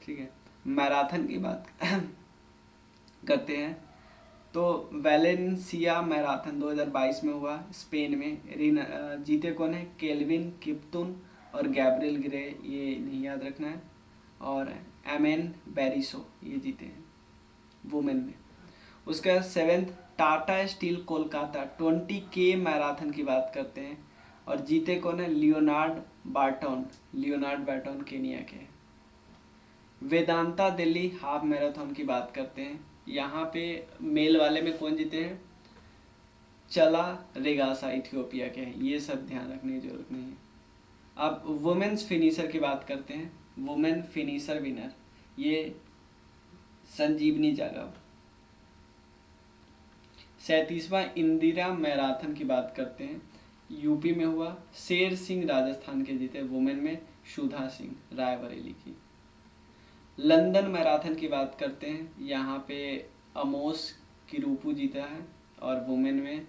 ठीक है। मैराथन की बात करते हैं तो वैलेंसिया मैराथन 2022 में हुआ, स्पेन में। जीते कौन है? केल्विन किप्तुन और गैब्रियल ग्रे, ये नहीं याद रखना है, और एमेन बैरिसो ये जीते हैं वुमेन में। उसका 7th Tata steel Kolkata 20K marathon की बात करते हैं, और जीते कौन है? लियोनार्ड बार्टन केनिया के। वेदांता दिल्ली हाफ मैराथन की बात करते हैं, यहाँ पे मेल वाले में कौन जीते हैं? चला रेगासा इथियोपिया के हैं, ये सब ध्यान रखने की जरूरत नहीं है। अब वुमेन्स फिनिशर की बात करते हैं, वुमेन फिनिशर विनर ये संजीवनी जागव। 37वां इंदिरा मैराथन की बात करते हैं, यूपी में हुआ। शेर सिंह राजस्थान के जीते वुमेन में, सुधा सिंह रायबरेली की। लंदन मैराथन की बात करते हैं, यहाँ पे अमोस किरूपू जीता है और वुमेन में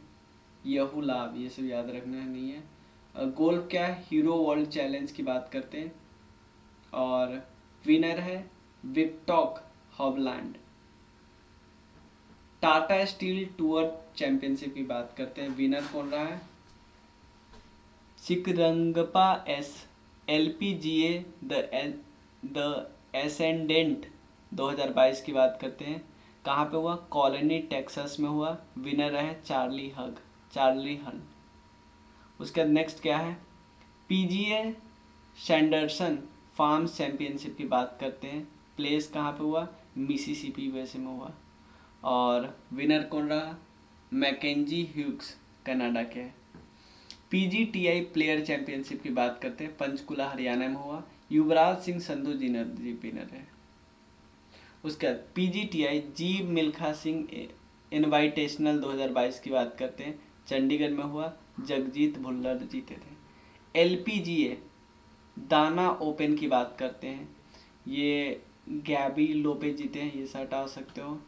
यहू लाभ, ये सब याद रखना नहीं है। गोल्फ क्या है, हीरो वर्ल्ड चैलेंज की बात करते हैं और विनर है विक्टोक हॉबलैंड। टाटा स्टील टूर चैंपियनशिप की बात करते हैं, विनर कौन रहा है, चिकरंगपा एस। LPGA द एसेंडेंट 2022 की बात करते हैं, कहाँ पे हुआ, कॉलोनी टेक्सास में हुआ, विनर है चार्ली हल। उसके बाद नेक्स्ट क्या है, PGA सैंडरसन फार्म्स चैंपियनशिप की बात करते हैं, प्लेस कहाँ पे हुआ, मिसिसिपी यूएसए में हुआ और विनर कौन रहा, मैकेंजी ह्यूग्स कनाडा के। PGTI प्लेयर चैंपियनशिप की बात करते हैं, पंचकुला हरियाणा में हुआ, युवराज सिंह संधू विनर है। उसके बाद PGTI जी मिल्खा सिंह इनवाइटेशनल 2022 की बात करते हैं, चंडीगढ़ में हुआ, जगजीत भुल्लर जीते थे। LPGA दाना ओपन की बात करते हैं, ये गैबी लोपेज जीते हैं, ये हटा सकते हो,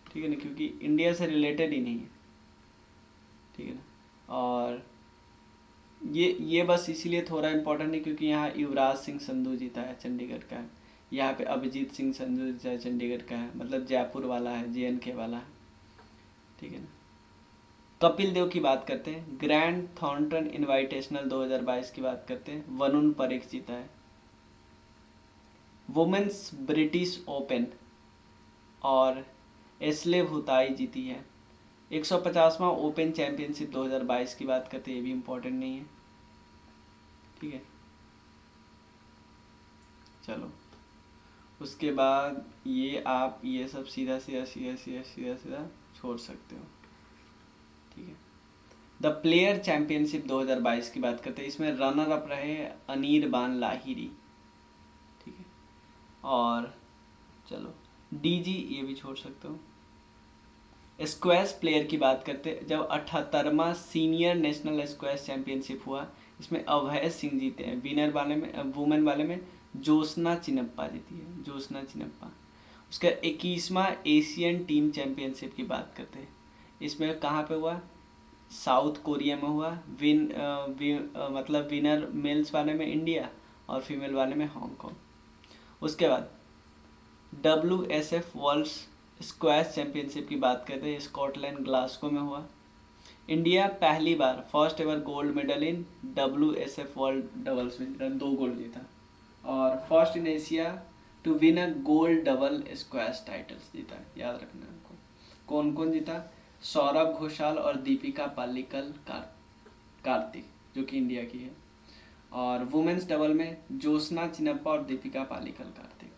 ठीक है ना, क्योंकि इंडिया से रिलेटेड ही नहीं है, ठीक है ना। और ये बस इसीलिए थोड़ा इम्पोर्टेंट है क्योंकि यहाँ युवराज सिंह संधू जीता है, चंडीगढ़ का है। यहाँ पे अभिजीत सिंह संधू जीता है, चंडीगढ़ का है, मतलब जयपुर वाला है, JNK वाला है, ठीक है ना। कपिल देव की बात करते हैं, ग्रैंड थॉर्नटन इनवाइटेशनल 2022 की बात करते हैं, वरुण परेख जीता है। वुमेन्स ब्रिटिश ओपन और एस्ले भुताई जीती है। 150वां ओपन चैंपियनशिप 2022 की बात करते हैं, ये भी इम्पोर्टेंट नहीं है, ठीक है। चलो उसके बाद ये आप ये सब सीधा छोड़ सकते हो, ठीक है। द प्लेयर चैंपियनशिप 2022 की बात करते हैं, इसमें रनर अप रहे अनिर्बान लाहिरी, ठीक है। और चलो DG ये भी छोड़ सकते हो। स्क्वैश प्लेयर की बात करते हैं, जब 78वां सीनियर नेशनल स्क्वैश चैंपियनशिप हुआ, इसमें अभय सिंह जीते हैं, विनर वाले में वुमेन वाले में ज्योत्सना चिनप्पा जीती है, ज्योत्सना चिनप्पा। उसका 21वां एशियन टीम चैंपियनशिप की बात करते हैं, इसमें कहाँ पे हुआ, साउथ कोरिया में हुआ, मतलब विनर मेल्स वाले में इंडिया और फीमेल वाले में हांगकांग। उसके बाद WSF वर्ल्ड स्क्वैश चैंपियनशिप की बात करते हैं, स्कॉटलैंड ग्लासगो में हुआ, इंडिया पहली बार first ever gold medal in WSF world doubles में, 2 गोल्ड जीता और first in Asia to win a gold double squash titles जीता, याद रखना हमको। कौन कौन जीता, सौरभ घोषाल और दीपिका पाल्लिकल कार्तिक, जो कि इंडिया की है। और वुमेन्स डबल में ज्योत्सना चिनप्पा और दीपिका पाल्लिकल कार्तिक,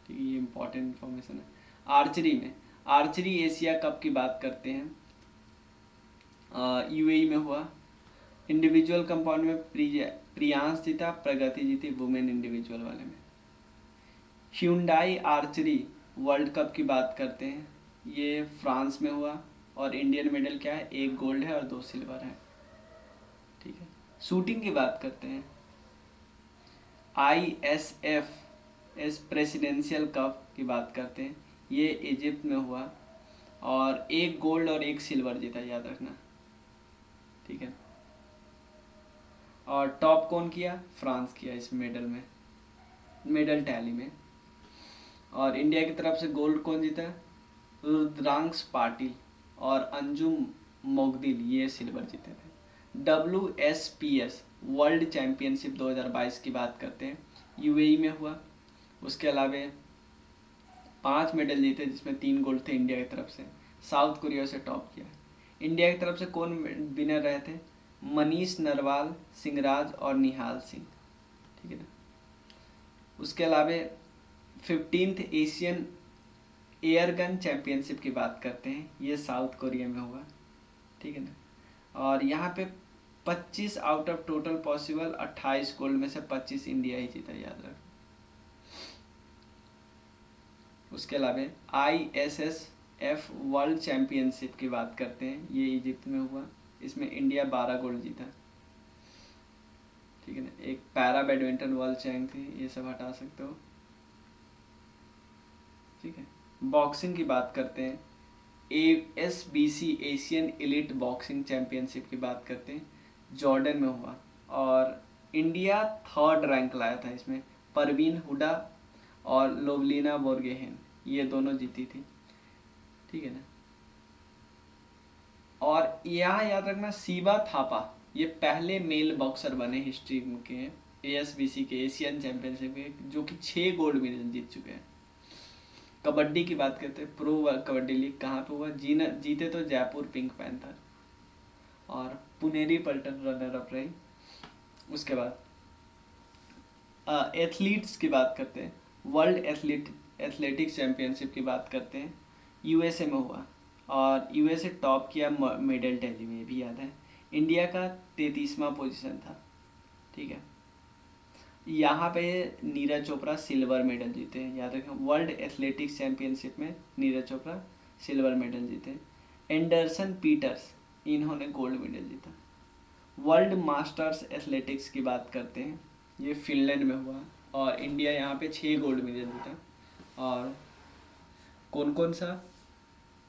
ठीक है, ये इंपॉर्टेंट इन्फॉर्मेशन है। आर्चरी एशिया कप की बात करते हैं, UAE में हुआ, इंडिविजुअल कंपाउंड में प्रियांश जीता, प्रगति जीती वुमेन इंडिविजुअल वाले में। ह्यूंडई आर्चरी वर्ल्ड कप की बात करते हैं, ये फ्रांस में हुआ और इंडियन मेडल क्या है, 1 गोल्ड है और 2 सिल्वर है, ठीक है। शूटिंग की बात करते हैं, ISF प्रेसिडेंशियल कप की बात करते हैं, ये इजिप्ट में हुआ और 1 गोल्ड और 1 सिल्वर जीता, याद रखना, ठीक है। और टॉप कौन किया, फ्रांस किया इस मेडल टैली में। और इंडिया की तरफ से गोल्ड कौन जीता, रुद्रांश पाटिल और अंजुम मोगदिल, ये सिल्वर जीते थे। WSPS वर्ल्ड चैंपियनशिप 2022 की बात करते हैं, UAE में हुआ। उसके अलावा 5 मेडल जीते, जिसमें 3 गोल्ड थे इंडिया की तरफ से, साउथ कोरिया से टॉप किया। इंडिया की तरफ से कौन विनर रहे थे, मनीष नरवाल, सिंहराज और निहाल सिंह, ठीक है ना। उसके अलावा 15th एशियन एयरगन चैंपियनशिप की बात करते हैं, ये साउथ कोरिया में हुआ, ठीक है ना। और यहाँ पे 25 out of total possible 28 gold में से 25 इंडिया ही जीता, याद रख। उसके अलावा ISSF वर्ल्ड चैंपियनशिप की बात करते हैं, ये इजिप्ट में हुआ इसमें इंडिया 12 गोल्ड जीता। ठीक है ना। एक पैरा बैडमिंटन वर्ल्ड चैंप थी, ये सब हटा सकते हो। ठीक है। बॉक्सिंग की बात करते हैं, ASBC Asian elite boxing championship की बात करते हैं, जॉर्डन में हुआ और इंडिया 3rd रैंक लाया था इसमें। परवीन हुडा और लोवलिना बोर्गेहेन ये दोनों जीती थी। ठीक है ना। और यहाँ याद रखना, शिवा थापा ये पहले मेल बॉक्सर बने हिस्ट्री के ASBC के एशियन चैंपियनशिप के, जो कि 6 गोल्ड मेडल जीत चुके हैं। कबड्डी की बात करते हैं, प्रो कबड्डी लीग कहाँ पे हुआ, जीते तो जयपुर पिंक पैंथर और पुनेरी पल्टन रनर अप रही। उसके बाद एथलीट्स की बात करते हैं, वर्ल्ड एथलेटिक्स चैंपियनशिप की बात करते हैं, USA में हुआ और USA टॉप किया मेडल टैली में, भी याद है। इंडिया का 33वां पोजीशन था। ठीक है। यहाँ पे नीरज चोपड़ा सिल्वर मेडल जीते हैं, याद रखें। वर्ल्ड एथलेटिक्स चैंपियनशिप में नीरज चोपड़ा सिल्वर मेडल जीते। एंडरसन पीटर्स इन्होंने गोल्ड मेडल जीता। वर्ल्ड मास्टर्स एथलेटिक्स की बात करते हैं, ये फिनलैंड में हुआ और इंडिया यहाँ पे 6 गोल्ड मेडल जीता। और कौन कौन सा,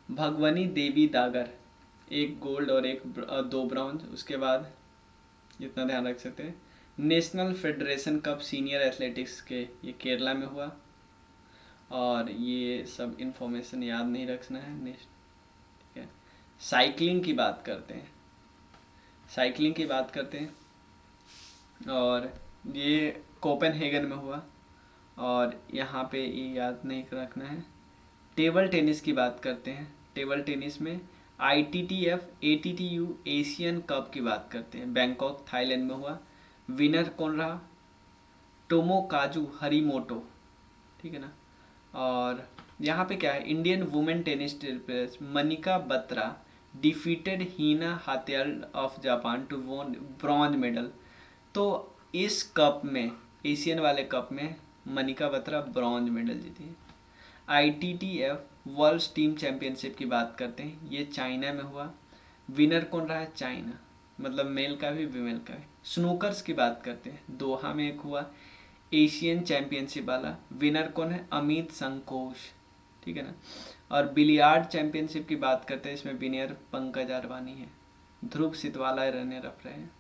भगवनी देवी दागर 1 गोल्ड और 2 ब्रॉन्ज। उसके बाद इतना ध्यान रख सकते हैं, national federation cup senior athletics के ये केरला में हुआ और ये सब इंफॉर्मेशन याद नहीं रखना है। ठीक है। साइकिलिंग की बात करते हैं, और ये कोपेनहेगन में हुआ और यहाँ पे ये याद नहीं रखना है। टेबल टेनिस की बात करते हैं, टेबल टेनिस में ITTF ATTU एशियन कप की बात करते हैं, बैंकॉक थाईलैंड में हुआ। विनर कौन रहा, टोमोकाजू हरिमोटो। ठीक है ना। और यहाँ पे क्या है, Indian women tennis players Manika Batra defeated Hina Hayata of Japan to won bronze medal. तो इस कप में, एशियन वाले कप में मनिका बत्रा ब्रॉन्ज मेडल जीती है। ITTF वर्ल्ड टीम चैंपियनशिप की बात करते हैं, ये चाइना में हुआ। विनर कौन रहा है, चाइना, मतलब मेल का भी फीमेल का भी। स्नूकर्स की बात करते हैं, दोहा में एक हुआ एशियन चैंपियनशिप वाला, विनर कौन है, अमित संकोश। ठीक है ना। और बिलियार्ड चैंपियनशिप की बात करते हैं, इसमें विनर पंकज अरवानी है, ध्रुव सितवाला रनर अप रहे हैं।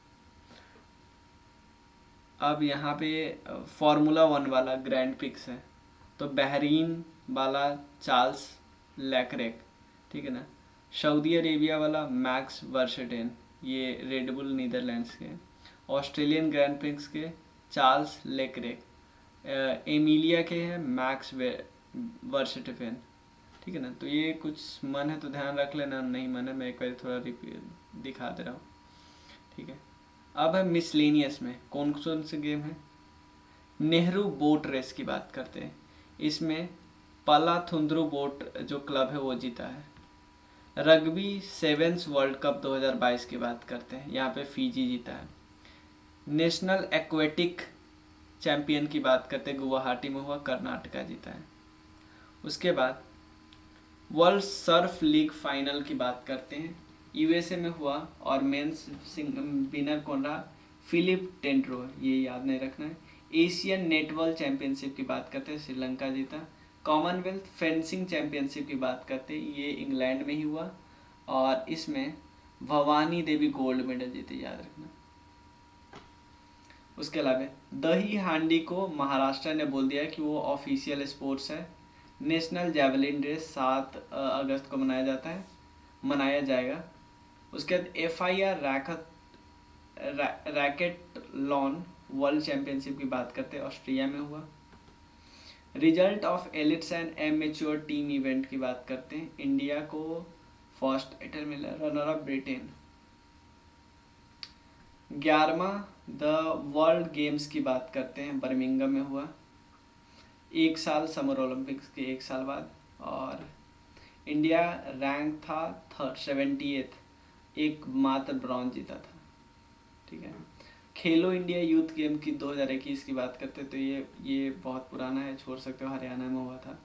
अब यहाँ पे फार्मूला 1 वाला ग्रैंड पिक्स है, तो बहरीन वाला चार्ल्स लेकरेक। ठीक है ना। सऊदी अरेबिया वाला मैक्स वर्शटेन, ये रेडबुल नीदरलैंड्स के। ऑस्ट्रेलियन ग्रैंड प्रिक्स के चार्ल्स लेकरेक। एमिलिया के हैं मैक्स वर्शटेन। ठीक है ना। तो ये कुछ मन है तो ध्यान रख लेना, नहीं मन है मैं एक बार थोड़ा दिखा दे रहा हूँ। ठीक है। अब है मिसलेनियस में कौन कौन से गेम है, नेहरू बोट रेस की बात करते हैं, इसमें पालाथुंद्रू बोट जो क्लब है वो जीता है। रग्बी सेवेंस वर्ल्ड कप 2022 की बात करते हैं, यहाँ पे फिजी जीता है। नेशनल एक्वेटिक चैंपियन की बात करते हैं, गुवाहाटी में हुआ, कर्नाटका जीता है। उसके बाद वर्ल्ड सर्फ लीग फाइनल की बात करते हैं, USA में हुआ और मेंस विनर कौन रहा, फिलिप टेंड्रो, ये याद नहीं रखना है। एशियन नेटबॉल चैंपियनशिप की बात करते हैं, श्रीलंका जीता। कॉमनवेल्थ फेंसिंग चैंपियनशिप की बात करते हैं, ये इंग्लैंड में ही हुआ और इसमें भवानी देवी गोल्ड मेडल जीते, याद रखना। उसके अलावा दही हांडी को महाराष्ट्र ने बोल दिया कि वो ऑफिशियल स्पोर्ट्स है। नेशनल जैवलिन रेस 7 अगस्त को मनाया जाएगा। उसके बाद FIR racket lawn world championship की बात करते हैं, ऑस्ट्रिया में हुआ। Result of elites and amateur team event की बात करते हैं, इंडिया को फर्स्ट टाइटल मिला, रनर अप ब्रिटेन। 11वां द वर्ल्ड गेम्स की बात करते हैं, बर्मिंघम में हुआ, 1 साल समर ओलंपिक्स के 1 साल बाद। और इंडिया रैंक था 78th, एक मात्र ब्रॉन्ज जीता था। ठीक है। खेलो इंडिया यूथ गेम की 2021 की बात करते तो ये बहुत पुराना है, छोड़ सकते हो, हरियाणा में हुआ था।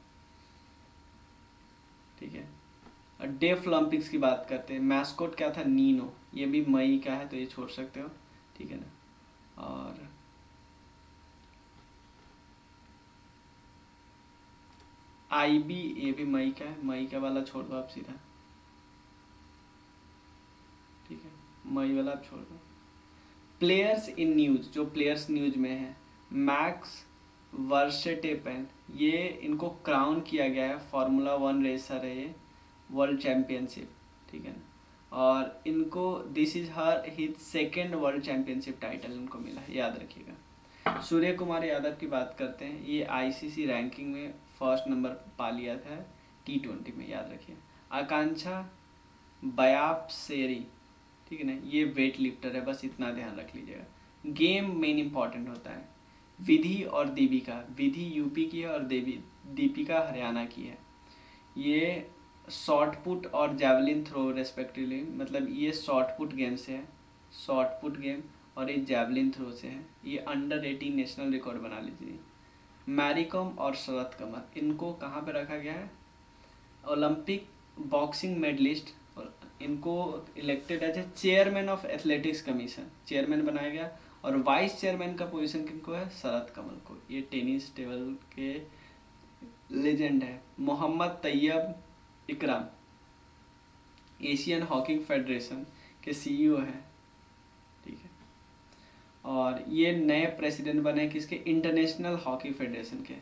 ठीक है। डेफ ओलंपिक्स की बात करते हैं, मैस्कोट क्या था, नीनो, ये भी मई का है तो ये छोड़ सकते हो, ठीक है ना। और आईबी, ये भी मई का है, मई का वाला छोड़ दो आप सीधा, ठीक है, मई वाला आप छोड़ दो। प्लेयर्स इन न्यूज, जो प्लेयर्स न्यूज में है, मैक्स वर्स्टेपेन, ये इनको क्राउन किया गया है, फार्मूला 1 रेसर है ये, वर्ल्ड चैम्पियनशिप, ठीक है ना। और इनको this is her his second world championship title इनको मिला है, याद रखिएगा। सूर्य कुमार यादव की बात करते हैं, ये आईसीसी रैंकिंग में फर्स्ट नंबर पा लिया था T20 में, याद रखिए। आकांक्षा बयापसेरी, ठीक है ना, ये वेट लिफ्टर है, बस इतना ध्यान रख लीजिएगा। गेम मेन इंपॉर्टेंट होता है। विधि और दीपिका, विधि यूपी की है और दीपिका हरियाणा की है। ये शॉर्ट पुट और जैवलिन थ्रो रेस्पेक्टिवली, मतलब ये शॉर्ट पुट गेम से है, शॉर्ट पुट गेम, और ये जैवलिन थ्रो से है। ये अंडर 18 नेशनल रिकॉर्ड बना लीजिए। मैरी कॉम और शरत कमर, इनको कहाँ पे रखा गया है, ओलंपिक बॉक्सिंग मेडलिस्ट, और इनको elected as a chairman of athletics commission, chairman बनाया गया। और वाइस चेयरमैन का पोजीशन किनको है, शरत कमल को, ये टेनिस टेबल के लेजेंड है। मोहम्मद तैयब इकराम एशियन हॉकी फेडरेशन के सीईओ हैं, ठीक है। और ये नए प्रेसिडेंट बने किसके, इंटरनेशनल हॉकी फेडरेशन के।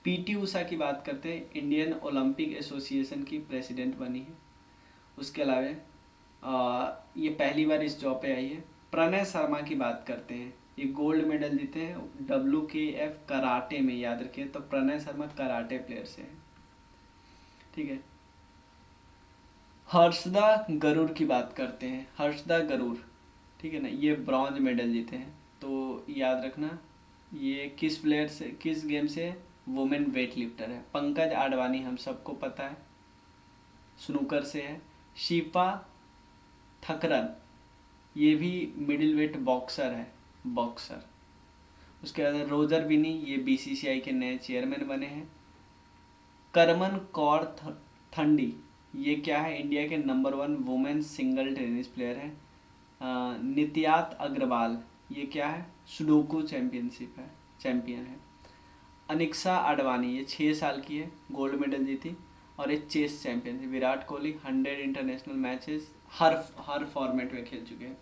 पीटी उषा की बात करते हैं, इंडियन ओलंपिक एसोसिएशन की प्रेसिडेंट बनी है। उसके अलावा ये पहली बार इस जॉब पे आई है। प्रणय शर्मा की बात करते हैं, ये गोल्ड मेडल जीते हैं WKF कराटे में, याद रखिए। तो प्रणय शर्मा कराटे प्लेयर से है, ठीक है। हर्षदा गरुड़ की बात करते हैं, हर्षदा गरुड़, ठीक है ना, ये ब्रॉन्ज मेडल जीते हैं। तो याद रखना ये किस प्लेयर से, किस गेम से, वुमेन वेट लिफ्टर है। पंकज आडवाणी हम सबको पता है, स्नूकर से है। शिफा थकरन, ये भी मिडिल वेट बॉक्सर है, बॉक्सर। उसके बाद रोजर बिनी, ये BCCI के नए चेयरमैन बने हैं। करमन कौर ठंडी, ये क्या है, इंडिया के number 1 women single tennis player है। नित्यात अग्रवाल, ये क्या है, सुडोकू चैंपियनशिप है, चैंपियन है। अनिक्सा आडवाणी, ये 6 साल की है, गोल्ड मेडल जीती, और एक चेस चैंपियन है। विराट कोहली 100 इंटरनेशनल मैचेस हर फॉर्मेट में खेल चुके हैं।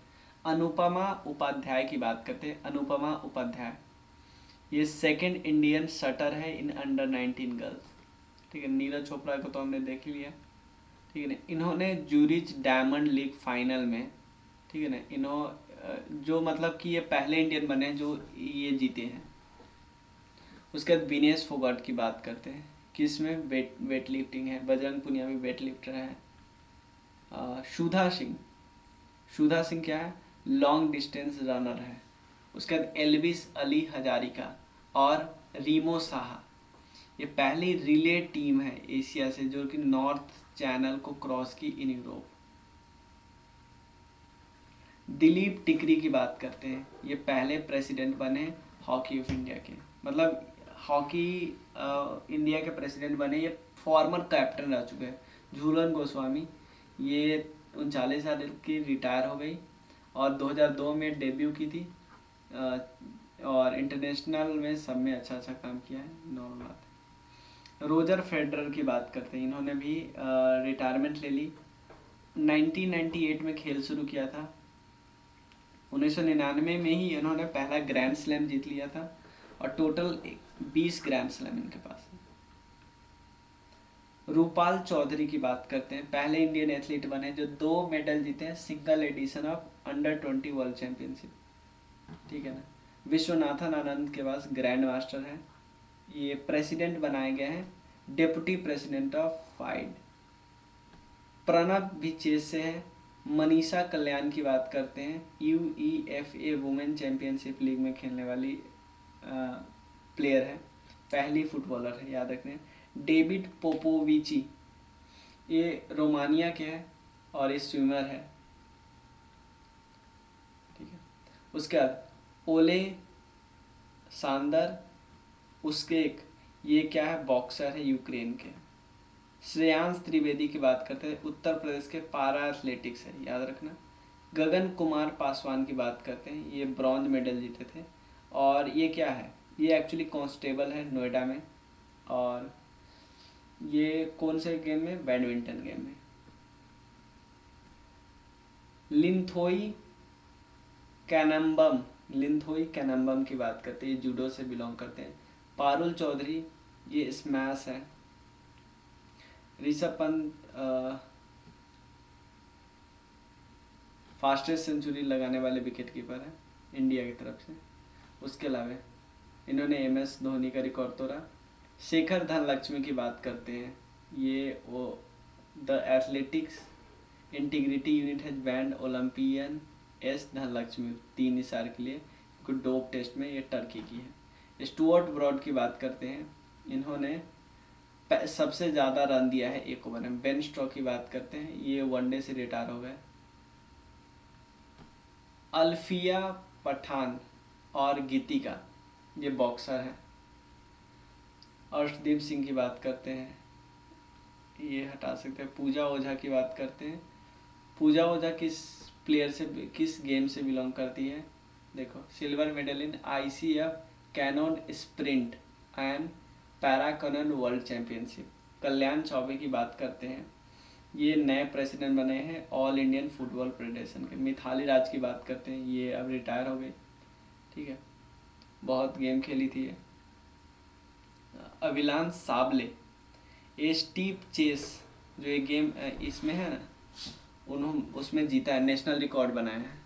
अनुपमा उपाध्याय की बात करते हैं, अनुपमा उपाध्याय, ये सेकंड इंडियन शटर है इन अंडर 19 गर्ल्स, ठीक है। नीरज चोपड़ा को तो हमने देख ही लिया, ठीक है ना। इन्होंने जूरिच डायमंड लीग फाइनल में, ठीक है ना, जो मतलब कि ये पहले इंडियन बने जो ये जीते हैं। उसके बाद विनेश फोगाट की बात करते हैं, किस में, वेट लिफ्टिंग है। बजरंग पुनिया भी वेट लिफ्टर है। सुधा सिंह, सुधा सिंह क्या है, लॉन्ग डिस्टेंस रनर है। उसके बाद एल्विस अली हजारिका और रीमो साहा, ये पहली रिले टीम है एशिया से जो कि नॉर्थ चैनल को क्रॉस की इन यूरोप। दिलीप टिकरी की बात करते हैं, ये पहले प्रेसिडेंट बने हॉकी ऑफ इंडिया के, मतलब हॉकी इंडिया के प्रेसिडेंट बने, ये फॉर्मर कैप्टन रह चुके हैं। झूलन गोस्वामी, ये 39 साल की रिटायर हो गई और 2002 में डेब्यू की थी, और इंटरनेशनल में सब में अच्छा अच्छा काम किया है, नॉर्मल बात है। रोजर फेडरर की बात करते हैं, इन्होंने भी रिटायरमेंट ले ली। 1998 में खेल शुरू किया था, 1999 में ही इन्होंने पहला ग्रैंड स्लैम जीत लिया था, और टोटल 20 ग्रैंड स्लैम इनके पास है। रूपाल चौधरी की बात करते हैं, पहले इंडियन एथलीट बने जो 2 मेडल जीते हैं single edition of under 20 world championship, ठीक है ना। विश्वनाथन आनंद के पास ग्रैंड मास्टर है, ये प्रेसिडेंट बनाए गए हैं, deputy president of FIDE. Pranab भी चेस से है। मनीषा कल्याण की बात करते हैं, UEFA वुमेन चैंपियनशिप लीग में खेलने वाली प्लेयर है, पहली फुटबॉलर है, याद रखने। डेविड पोपोविची, ये रोमानिया के हैं और ये स्विमर है, ठीक है। उसके बाद ओले सांदर उसके एक, ये क्या है, बॉक्सर है यूक्रेन के। श्रेयांश त्रिवेदी की बात करते हैं, उत्तर प्रदेश के पारा एथलेटिक्स है, याद रखना। गगन कुमार पासवान की बात करते हैं, ये ब्रॉन्ज मेडल जीते थे। और ये क्या है, ये एक्चुअली कांस्टेबल है नोएडा में। और ये कौन से गेम में, बैडमिंटन गेम में। लिंथोई कैनम्बम, लिंथोई कैनम्बम की बात करते हैं, ये जूडो से बिलोंग करते हैं। पारुल चौधरी, ये स्मैश है। ऋषभ पंत फास्टेस्ट सेंचुरी लगाने वाले विकेट कीपर है इंडिया की तरफ से। उसके अलावा इन्होंने MS धोनी का रिकॉर्ड तोड़ा। शेखर धनलक्ष्मी की बात करते हैं, ये वो the athletics integrity unit has banned Olympian S Dhanlaxmi 3 इशार के लिए कुछ डोप टेस्ट में, ये टर्की की है। स्टुअर्ट ब्रॉड की बात करते हैं, इन्होंने सबसे ज़्यादा रन दिया है एक ओवर में। बेन स्ट्रोक की बात करते हैं, ये वनडे से रिटायर हो गए। अल्फिया पठान और गीतिका, ये बॉक्सर है। अर्शदीप सिंह की बात करते हैं, ये हटा सकते हैं। पूजा ओझा की बात करते हैं, पूजा ओझा किस प्लेयर से, किस गेम से बिलोंग करती है, देखो। Silver medal in ICF canoe sprint and para canoe world championship. Kalyan Chaubey की बात करते हैं, ये नए प्रेसिडेंट बने हैं ऑल इंडियन फुटबॉल फेडरेशन के। मिथाली राज की बात करते हैं, ये अब रिटायर हो गई, ठीक है, बहुत गेम खेली थी ये। अविलांश साबले, ये स्टीप चेस जो ये गेम इसमें है ना, उन्होंने उसमें जीता है, नेशनल रिकॉर्ड बनाया है।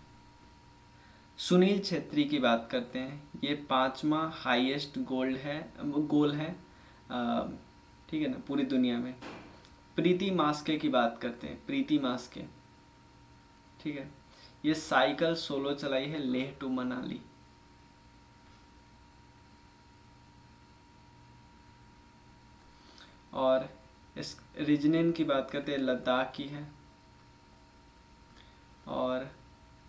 सुनील छेत्री की बात करते हैं, ये 5वां हाईएस्ट गोल है, ठीक है ना, पूरी दुनिया में। प्रीति मास्के की बात करते हैं, प्रीति मास्के, ठीक है, ये साइकिल सोलो चलाई है लेह टू मनाली। और इस रिजनिन की बात करते हैं, लद्दाख की है। और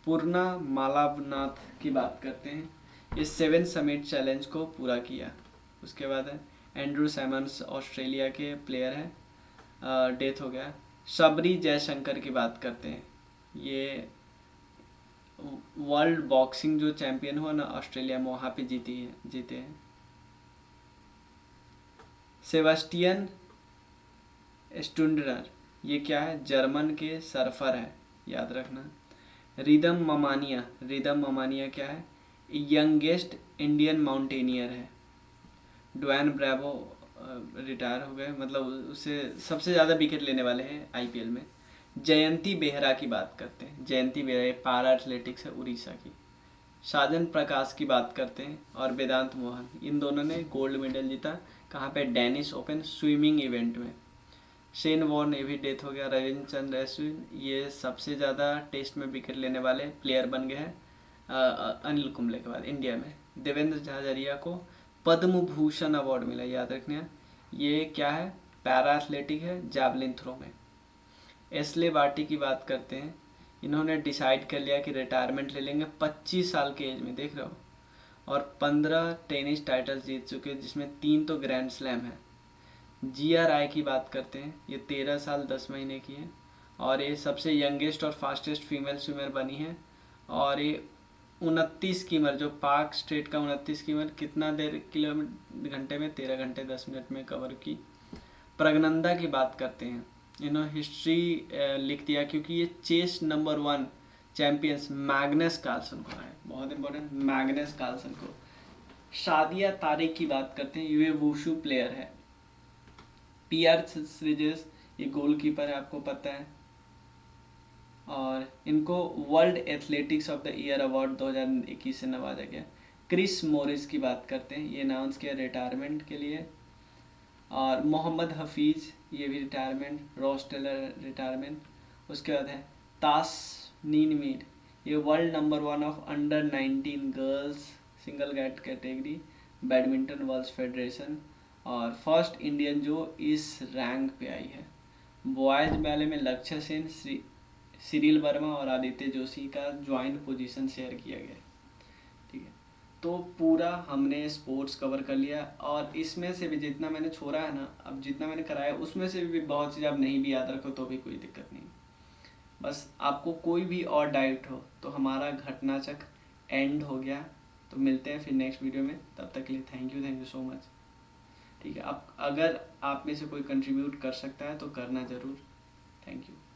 पूर्णा मालावनाथ की बात करते हैं, ये 7 समिट चैलेंज को पूरा किया। उसके बाद है एंड्रू सैमन्स, ऑस्ट्रेलिया के प्लेयर हैं, डेथ हो गया। शबरी जयशंकर की बात करते हैं, ये वर्ल्ड बॉक्सिंग जो चैंपियन हुआ ना ऑस्ट्रेलिया में, वहाँ पे जीते हैं। सेबास्टियन स्टुंडनर, ये क्या है, जर्मन के सर्फर है, याद रखना। रिदम ममानिया क्या है, यंगेस्ट इंडियन माउंटेनियर है। ड्वेन ब्रेवो रिटायर हो गए, मतलब उससे सबसे ज़्यादा विकेट लेने वाले हैं IPL में। जयंती बेहरा की बात करते हैं, जयंती बेहरा पारा एथलेटिक्स है उड़ीसा की। साजन प्रकाश की बात करते हैं और वेदांत मोहन, इन दोनों ने गोल्ड मेडल जीता, कहाँ पे, डेनिश ओपन स्विमिंग इवेंट में। शेन वॉर्न, ये भी डेथ हो गया। रविंद्र चंद्र अश्विन, ये सबसे ज़्यादा टेस्ट में विकेट लेने वाले प्लेयर बन गए हैं अनिल कुंबले के बाद इंडिया में। देवेंद्र झाझरिया को पद्म भूषण अवार्ड मिला, याद रखना। ये क्या है, पैरा एथलेटिक है, जैवलिन थ्रो में। एस्ले बार्टी की बात करते हैं, इन्होंने डिसाइड कर लिया कि रिटायरमेंट ले लेंगे 25 साल के एज में, देख रहे हो। और 15 टेनिस टाइटल्स जीत चुके हैं, जिसमें 3 तो ग्रैंड स्लैम है। GR राय की बात करते हैं, ये 13 साल 10 महीने की है और ये सबसे यंगेस्ट और फास्टेस्ट फीमेल स्विमर बनी है। और ये 29 स्कीमर, जो पाक स्टेट का 29 स्कीमर कितना देर किलोमीटर घंटे में, 13 घंटे 10 मिनट में कवर की। प्रगनंदा की बात करते हैं, इन्होंने हिस्ट्री लिख दिया क्योंकि ये chess number 1 champions Magnus Carlsen को है, बहुत इंपॉर्टेंट, मैग्नस कार्लसन को। शादिया तारिक की बात करते हैं, ये वुशु प्लेयर है। PR सीरीज, ये गोलकीपर है, आपको पता है। और इनको world athletics of the year award 2021 से नवाजा गया। क्रिस मोरिस की बात करते हैं, ये अनाउंस किया रिटायरमेंट के लिए। और मोहम्मद हफीज़, ये भी रिटायरमेंट। Ross Taylor retirement. उसके बाद है तासनीन मीर, ये world number 1 of under 19 girls single गैट कैटेगरी बैडमिंटन वर्ल्ड फेडरेशन, और फर्स्ट इंडियन जो इस रैंक पे आई है। बॉयज़ बैले में लक्ष्य सेन, सिरिल वर्मा और आदित्य जोशी का ज्वाइंट पोजीशन शेयर किया गया, ठीक है। तो पूरा हमने स्पोर्ट्स कवर कर लिया, और इसमें से भी जितना मैंने छोड़ा है ना, अब जितना मैंने कराया उसमें से भी बहुत चीज़ आप नहीं भी याद रखो तो भी कोई दिक्कत नहीं। बस आपको कोई भी और डाउट हो तो हमारा घटनाचक्र एंड हो गया। तो मिलते हैं फिर नेक्स्ट वीडियो में, तब तक के लिए थैंक यू सो मच। ठीक है, आप अगर आप में से कोई कंट्रीब्यूट कर सकता है तो करना ज़रूर। Thank you.